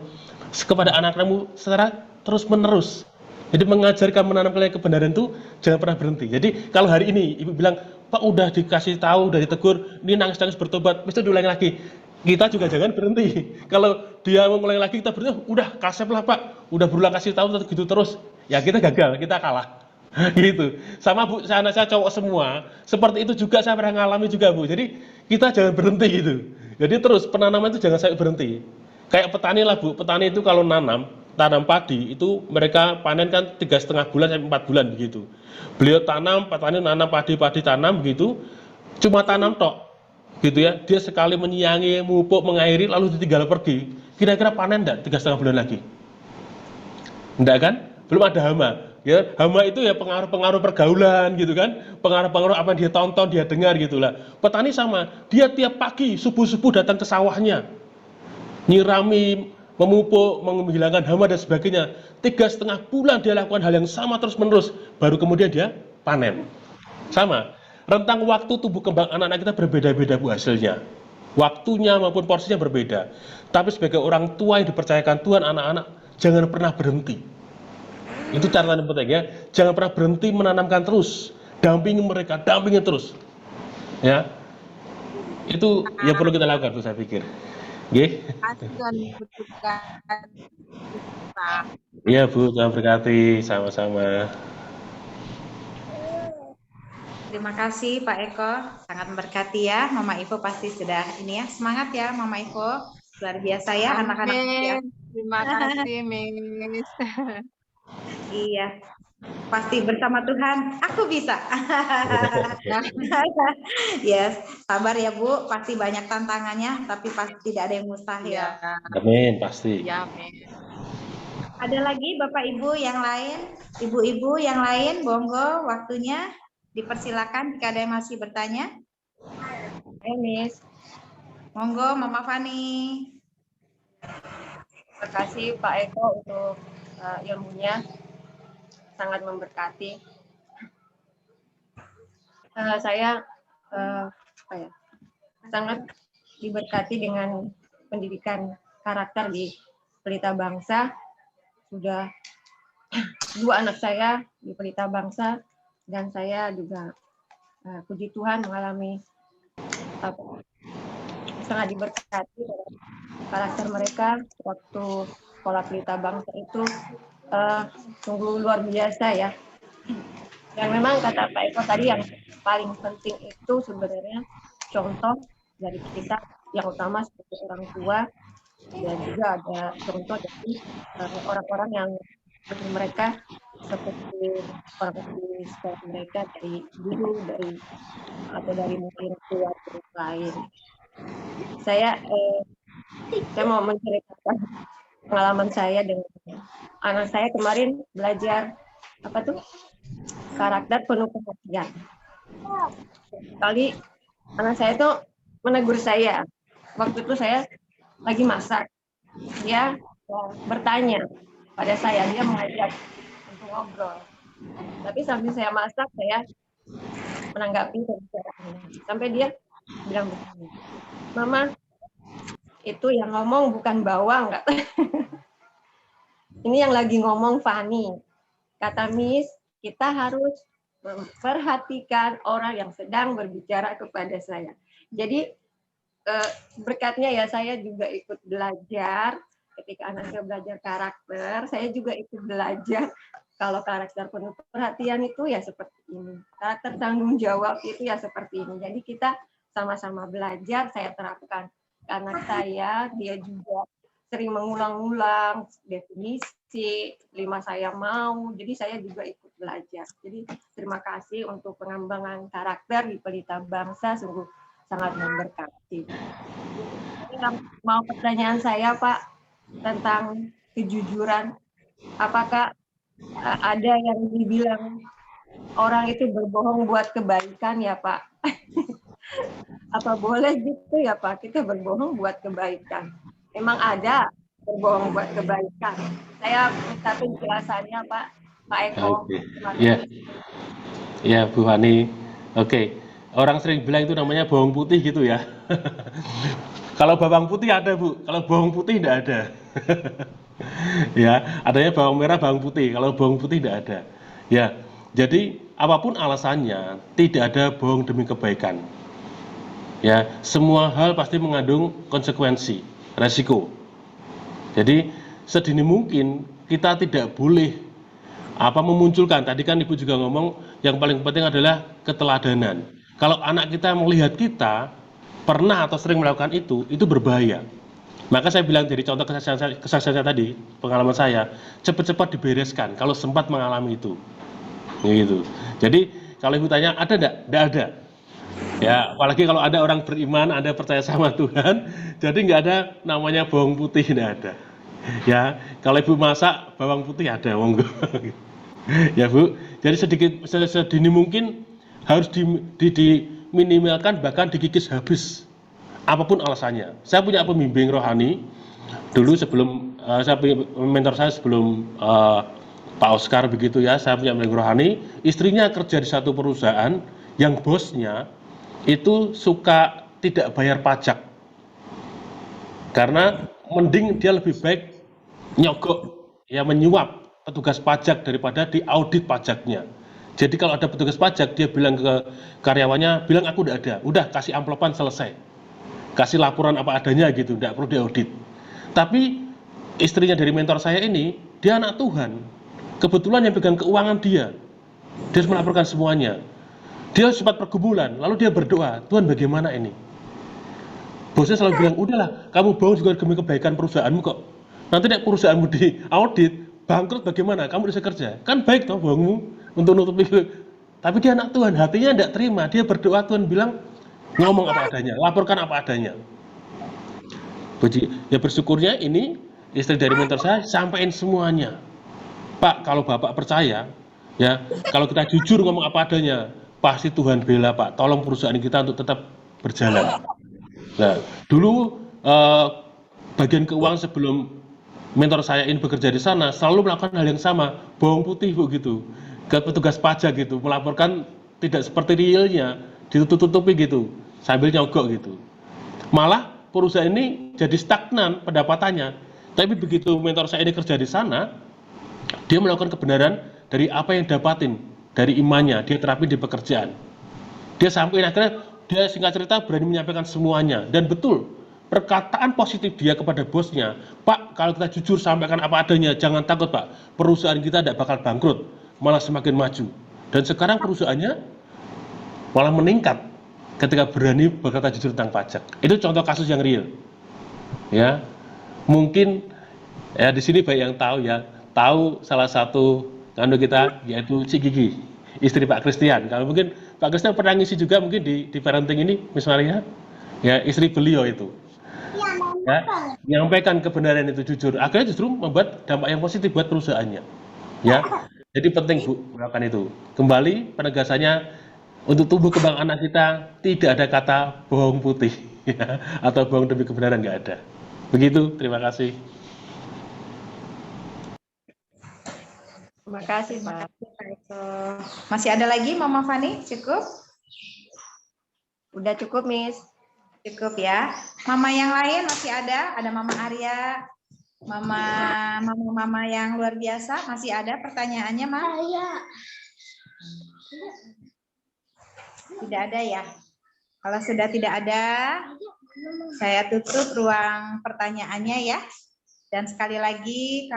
Speaker 3: kepada anak-anakmu secara terus-menerus. Jadi mengajarkan, menanamkan kebenaran itu jangan pernah berhenti. Jadi kalau hari ini Ibu bilang, Pak udah dikasih tahu, udah ditegur, ini nangis-nangis bertobat, mesti diulangi lagi. Kita juga jangan berhenti. Kalau dia mau mulai lagi, kita berhenti, udah kasep lah Pak, udah berulang kasih tahu gitu terus, ya kita gagal, kita kalah. Gitu. Sama Bu, anak saya cowok semua, seperti itu juga saya pernah ngalami juga Bu. Jadi kita jangan berhenti gitu. Jadi terus penanaman itu jangan sampai berhenti. Kayak petani lah Bu, petani itu kalau nanam, tanam padi itu mereka panen kan 3,5 bulan sampai 4 bulan begitu. Beliau tanam, petani nanam padi tanam begitu, cuma tanam tok, gitu ya. Dia sekali menyiangi, memupuk, mengairi, lalu ditinggal pergi. Kira-kira panen enggak 3,5 bulan lagi? Enggak kan? Belum ada hama. Ya, hama itu ya pengaruh-pengaruh pergaulan gitu kan, pengaruh-pengaruh apa yang dia tonton, dia dengar gitulah. Petani sama, dia tiap pagi subuh-subuh datang ke sawahnya, nyirami, memupuk, menghilangkan hama dan sebagainya. 3,5 bulan dia lakukan hal yang sama terus-menerus, baru kemudian dia panen. Sama, rentang waktu tumbuh kembang anak-anak kita berbeda-beda Bu hasilnya. Waktunya maupun porsinya berbeda. Tapi sebagai orang tua yang dipercayakan Tuhan, anak-anak jangan pernah berhenti. Itu catatan yang penting ya. Jangan pernah berhenti menanamkan terus. Dampingi mereka, dampingi terus. Ya. Itu yang perlu kita lakukan, saya pikir. Nggih.
Speaker 5: Kasih dan bertukar.
Speaker 3: Iya Bu, Tuhan berkati, sama-sama.
Speaker 1: Terima kasih Pak Eko, sangat memberkati ya. Mama Ivo pasti sudah ini ya, semangat ya Mama Ivo. Luar biasa ya anak-anak ya.
Speaker 5: Terima kasih Miss.
Speaker 1: Iya, pasti bersama Tuhan aku bisa. Yes, sabar ya Bu, pasti banyak tantangannya, tapi pasti tidak ada yang mustahil.
Speaker 5: Ya,
Speaker 3: Amin, pasti.
Speaker 5: ya Miss.
Speaker 1: Ada lagi Bapak Ibu yang lain, Ibu-ibu yang lain, monggo waktunya dipersilakan jika ada yang masih bertanya.
Speaker 6: Hai Miss,
Speaker 1: Monggo Mama Fani.
Speaker 6: terima kasih Pak Eko untuk ilmunya, sangat memberkati. Saya sangat diberkati dengan pendidikan karakter di Pelita Bangsa. Sudah 2 anak saya di Pelita Bangsa dan saya juga puji Tuhan mengalami sangat diberkati dengan karakter mereka waktu sekolah Pelita Bangsa itu sungguh luar biasa ya. Dan memang kata Pak Eko tadi yang paling penting itu sebenarnya contoh dari kita yang utama sebagai orang tua, dan juga ada contoh dari orang-orang yang seperti mereka, seperti orang di sekolah mereka, dari guru, atau dari mungkin keluarga lain. Saya mau menceritakan pengalaman saya dengan anak saya kemarin belajar karakter penuh perhatian. Kali anak saya tuh menegur saya. Waktu itu saya lagi masak. Dia bertanya pada saya, dia mengajak untuk ngobrol. Tapi sambil saya masak, saya menanggapi pembicaraannya. Sampai dia bilang begini, Mama, itu yang ngomong bukan bawang, kata. Ini yang lagi ngomong Fani. Kata Miss, kita harus memperhatikan orang yang sedang berbicara kepada saya. Jadi berkatnya ya saya juga ikut belajar. Ketika anak saya belajar karakter, saya juga ikut belajar kalau karakter penuh perhatian itu ya seperti ini. Karakter tanggung jawab itu ya seperti ini. Jadi kita sama-sama belajar, saya terapkan. Karena dia juga sering mengulang-ulang definisi, 5 saya mau, jadi saya juga ikut belajar. Jadi terima kasih untuk pengembangan karakter di Pelita Bangsa, sungguh sangat memberkati. Mau pertanyaan saya Pak, tentang kejujuran, apakah ada yang dibilang orang itu berbohong buat kebaikan ya Pak? Apa boleh gitu ya Pak, kita berbohong buat kebaikan? Memang ada berbohong buat kebaikan. Saya minta penjelasannya Pak Eko.
Speaker 3: Ya, ya Bu Hani. Oke, orang sering bilang itu namanya bawang putih gitu ya. Kalau bawang putih ada Bu, kalau bawang putih tidak ada. Ya, adanya bawang merah, bawang putih. Kalau bawang putih tidak ada. Ya, jadi apapun alasannya, tidak ada bohong demi kebaikan. Ya, semua hal pasti mengandung konsekuensi, resiko. Jadi sedini mungkin kita tidak boleh memunculkan. Tadi kan Ibu juga ngomong yang paling penting adalah keteladanan. Kalau anak kita melihat kita pernah atau sering melakukan itu berbahaya. Maka saya bilang dari contoh kesaksian saya tadi, pengalaman saya, cepat-cepat dibereskan kalau sempat mengalami itu. Gitu. Jadi kalau ibu tanya ada enggak? Enggak ada. Ya, apalagi kalau ada orang beriman, Anda percaya sama Tuhan, jadi nggak ada namanya bawang putih, nggak ada. Ya, kalau ibu masak bawang putih ada, monggo. Ya Bu, jadi sedini mungkin harus diminimalkan, bahkan dikikis habis, apapun alasannya. Saya punya pembimbing rohani, dulu sebelum saya punya mentor saya sebelum Pak Oscar begitu ya, saya punya pembimbing rohani, istrinya kerja di satu perusahaan yang bosnya itu suka tidak bayar pajak, karena mending dia lebih baik nyogok, ya menyuap petugas pajak daripada diaudit pajaknya. Jadi kalau ada petugas pajak, dia bilang ke karyawannya, bilang aku udah kasih amplopan selesai, kasih laporan apa adanya gitu, tidak perlu diaudit. Tapi istrinya dari mentor saya ini, dia anak Tuhan, kebetulan yang pegang keuangan dia harus melaporkan semuanya. Dia sempat pergumulan, lalu dia berdoa, Tuhan bagaimana ini? Bosnya selalu bilang, udahlah, kamu bohong juga demi kebaikan perusahaanmu kok. Nanti nek perusahaanmu diaudit, bangkrut bagaimana? Kamu bisa kerja. Kan baik toh bohongmu untuk nutupi. Tapi dia anak Tuhan, hatinya tidak terima. Dia berdoa, Tuhan bilang, ngomong apa adanya, laporkan apa adanya. Ya bersyukurnya ini, istri dari mentor saya, sampaikan semuanya. Pak, kalau Bapak percaya, ya, kalau kita jujur ngomong apa adanya, pasti Tuhan bela Pak, tolong perusahaan kita untuk tetap berjalan. Nah, dulu bagian keuangan sebelum mentor saya ini bekerja di sana, selalu melakukan hal yang sama, bawang putih begitu, ke petugas pajak gitu, melaporkan tidak seperti realnya, ditutup-tutupi gitu, sambil nyogok gitu. Malah perusahaan ini jadi stagnan pendapatannya, tapi begitu mentor saya ini kerja di sana, dia melakukan kebenaran dari apa yang dapatin, dari imannya, dia terapin di pekerjaan. Dia sampai akhirnya, dia singkat cerita berani menyampaikan semuanya. Dan betul, perkataan positif dia kepada bosnya, Pak, kalau kita jujur sampaikan apa adanya, jangan takut Pak, perusahaan kita tidak bakal bangkrut, malah semakin maju. Dan sekarang perusahaannya malah meningkat ketika berani berkata jujur tentang pajak. Itu contoh kasus yang real. Ya, mungkin ya di sini banyak yang tahu ya, tahu salah satu kandung kita yaitu Cik Gigi, istri Pak Christian. Kalau mungkin Pak Christian pernah ngisi juga mungkin di parenting ini, Miss Maria, ya istri beliau itu. Ya, menyampaikan kebenaran itu jujur, akhirnya justru membuat dampak yang positif buat perusahaannya. Ya, jadi penting Bu melakukan itu. Kembali penegasannya untuk tumbuh kembang anak kita tidak ada kata bohong putih, ya, atau bohong demi kebenaran, nggak ada. Begitu, terima kasih.
Speaker 6: Terima kasih, Pak.
Speaker 1: Masih ada lagi, Mama Fani? Cukup?
Speaker 6: Udah cukup, Miss.
Speaker 1: Cukup ya. Mama yang lain masih ada Mama Arya, mama yang luar biasa, masih ada pertanyaannya, Ma? Tidak ada ya. Kalau sudah tidak ada, saya tutup ruang pertanyaannya ya. Dan sekali lagi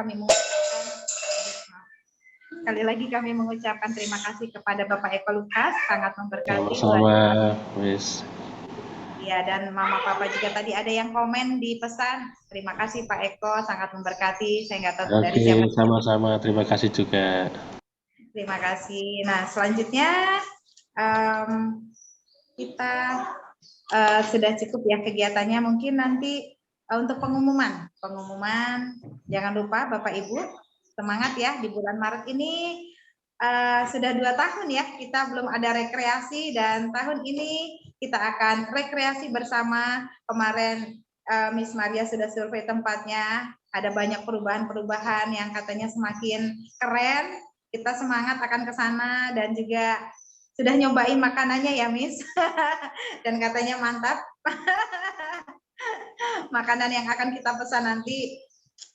Speaker 1: kami mengucapkan terima kasih kepada Bapak Eko Lukas, sangat memberkati.
Speaker 3: Sama-sama, Miss.
Speaker 1: Ya, dan Mama Papa juga tadi ada yang komen di pesan. Terima kasih Pak Eko, sangat memberkati. Saya nggak tahu dari siapa.
Speaker 3: Oke, sama-sama. Terima kasih juga.
Speaker 1: Terima kasih. Nah, selanjutnya kita sudah cukup ya kegiatannya. Mungkin nanti untuk pengumuman, jangan lupa Bapak Ibu semangat ya di bulan Maret ini. Sudah 2 tahun ya kita belum ada rekreasi, dan tahun ini kita akan rekreasi bersama. Kemarin Miss Maria sudah survei tempatnya, ada banyak perubahan-perubahan yang katanya semakin keren. Kita semangat akan ke sana, dan juga sudah nyobain makanannya ya Miss, dan katanya mantap. Makanan yang akan kita pesan nanti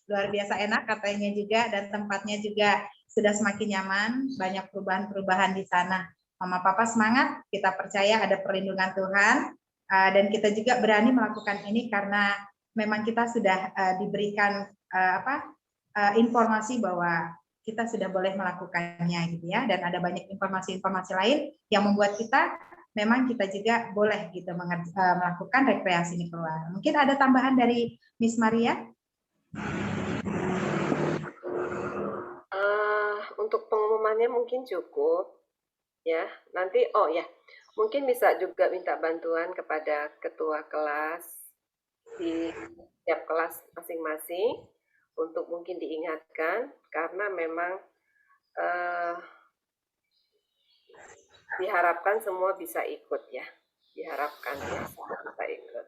Speaker 1: luar biasa enak katanya juga, dan tempatnya juga sudah semakin nyaman, banyak perubahan-perubahan di sana. Mama Papa semangat, kita percaya ada perlindungan Tuhan, dan kita juga berani melakukan ini karena memang kita sudah diberikan informasi bahwa kita sudah boleh melakukannya gitu ya, dan ada banyak informasi-informasi lain yang membuat kita memang kita juga boleh gitu melakukan rekreasi di keluar. Mungkin ada tambahan dari Miss Maria?
Speaker 2: Untuk pengumumannya mungkin cukup ya. Nanti mungkin bisa juga minta bantuan kepada ketua kelas di setiap kelas masing-masing untuk mungkin diingatkan, karena memang diharapkan semua bisa ikut ya. Diharapkan ya semua bisa ikut.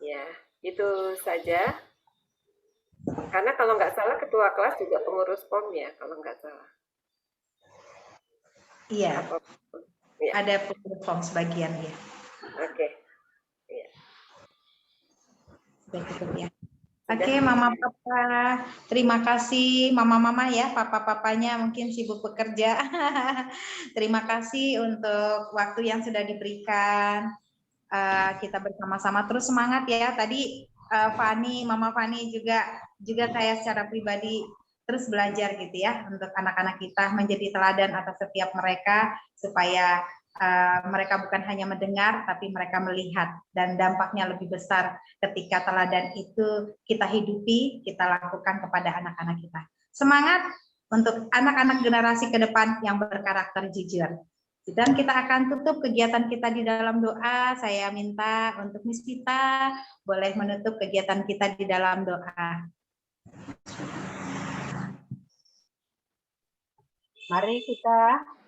Speaker 2: Ya, itu saja. Karena kalau nggak salah ketua kelas juga pengurus POM ya, kalau nggak salah.
Speaker 1: Iya.
Speaker 2: Ya.
Speaker 1: Ada pengurus POM sebagian ya.
Speaker 2: Oke. Ya.
Speaker 1: Sudah cukup ya. Oke, Mama Papa, terima kasih Mama-mama ya, Papa-papanya mungkin sibuk bekerja. Terima kasih untuk waktu yang sudah diberikan. Kita bersama-sama terus semangat ya. Tadi Fani, Mama Fani juga saya secara pribadi terus belajar gitu ya untuk anak-anak kita menjadi teladan atas setiap mereka supaya mereka bukan hanya mendengar tapi mereka melihat, dan dampaknya lebih besar ketika teladan itu kita hidupi, kita lakukan kepada anak-anak kita. Semangat untuk anak-anak generasi ke depan yang berkarakter jujur. Dan kita akan tutup kegiatan kita di dalam doa. Saya minta untuk Miss Vita boleh menutup kegiatan kita di dalam doa.
Speaker 7: Mari kita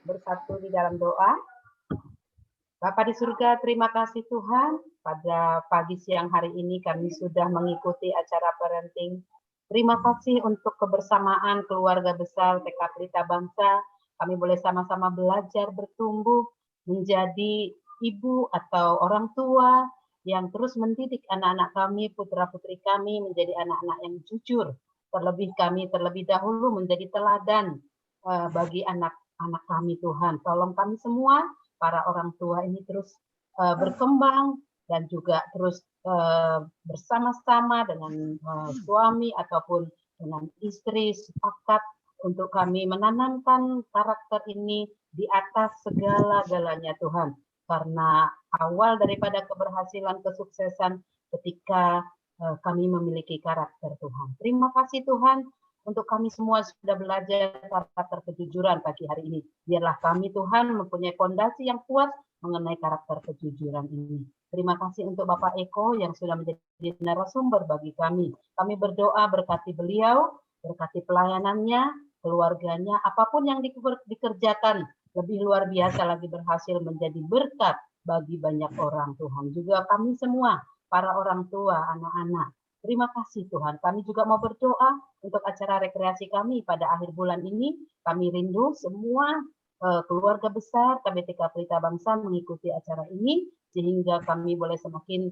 Speaker 7: bersatu di dalam doa. Bapa di surga, terima kasih Tuhan. Pada pagi siang hari ini kami sudah mengikuti acara parenting. Terima kasih untuk kebersamaan keluarga besar TK Pelita Bangsa. Kami boleh sama-sama belajar bertumbuh menjadi ibu atau orang tua yang terus mendidik anak-anak kami, putra-putri kami menjadi anak-anak yang jujur. Terlebih kami terlebih dahulu menjadi teladan bagi anak-anak kami Tuhan. Tolong kami semua, para orang tua ini terus berkembang dan juga terus bersama-sama dengan suami ataupun dengan istri sepakat untuk kami menanamkan karakter ini di atas segala-galanya Tuhan. Karena awal daripada keberhasilan, kesuksesan ketika kami memiliki karakter Tuhan. Terima kasih Tuhan untuk kami semua sudah belajar karakter kejujuran pagi hari ini. Biarlah kami Tuhan mempunyai fondasi yang kuat mengenai karakter kejujuran ini. Terima kasih untuk Bapak Eko yang sudah menjadi narasumber bagi kami. Kami berdoa berkati beliau, berkati pelayanannya, keluarganya, apapun yang dikerjakan, lebih luar biasa lagi berhasil menjadi berkat bagi banyak orang Tuhan. Juga kami semua, para orang tua, anak-anak, terima kasih Tuhan. Kami juga mau berdoa untuk acara rekreasi kami pada akhir bulan ini. Kami rindu semua keluarga besar KBTK Pelita Bangsa mengikuti acara ini, sehingga kami boleh semakin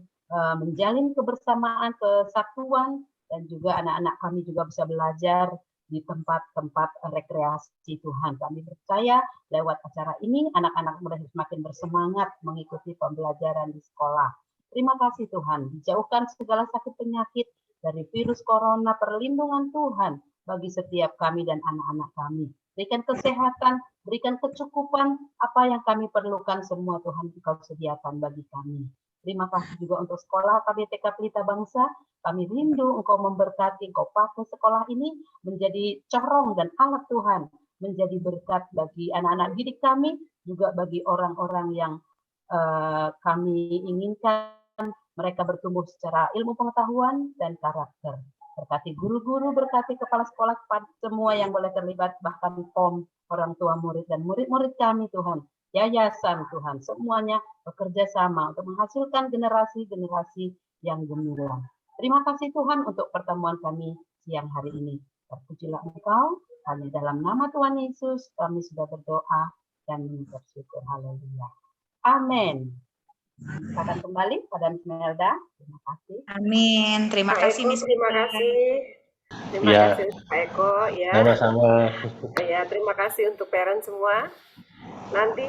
Speaker 7: menjalin kebersamaan, kesatuan, dan juga anak-anak kami juga bisa belajar di tempat-tempat rekreasi Tuhan. Kami percaya lewat acara ini anak-anak mulai semakin bersemangat mengikuti pembelajaran di sekolah. Terima kasih Tuhan, dijauhkan segala sakit penyakit dari virus corona, perlindungan Tuhan bagi setiap kami dan anak-anak kami. Berikan kesehatan, berikan kecukupan, apa yang kami perlukan semua Tuhan Engkau sediakan bagi kami. Terima kasih juga untuk sekolah KBTK Pelita Bangsa. Kami rindu Engkau memberkati, Engkau pakai sekolah ini menjadi corong dan alat Tuhan, menjadi berkat bagi anak-anak didik kami, juga bagi orang-orang yang kami inginkan mereka bertumbuh secara ilmu pengetahuan dan karakter. Berkati guru-guru, berkati kepala sekolah, semua yang boleh terlibat, bahkan POM, orang tua murid dan murid-murid kami Tuhan. Yayasan Tuhan, semuanya bekerja sama untuk menghasilkan generasi-generasi yang gemilang. Terima kasih Tuhan untuk pertemuan kami siang hari ini. Terpujilah Engkau, hanya dalam nama Tuhan Yesus kami sudah berdoa dan bersyukur. Haleluya. Amin. Kita akan kembali pada Miss Melda. Terima kasih.
Speaker 1: Amin. Terima kasih Miss.
Speaker 2: Terima kasih. Terima kasih Pak Eko ya.
Speaker 3: Sama-sama.
Speaker 2: Ya, terima kasih untuk parent semua. Nanti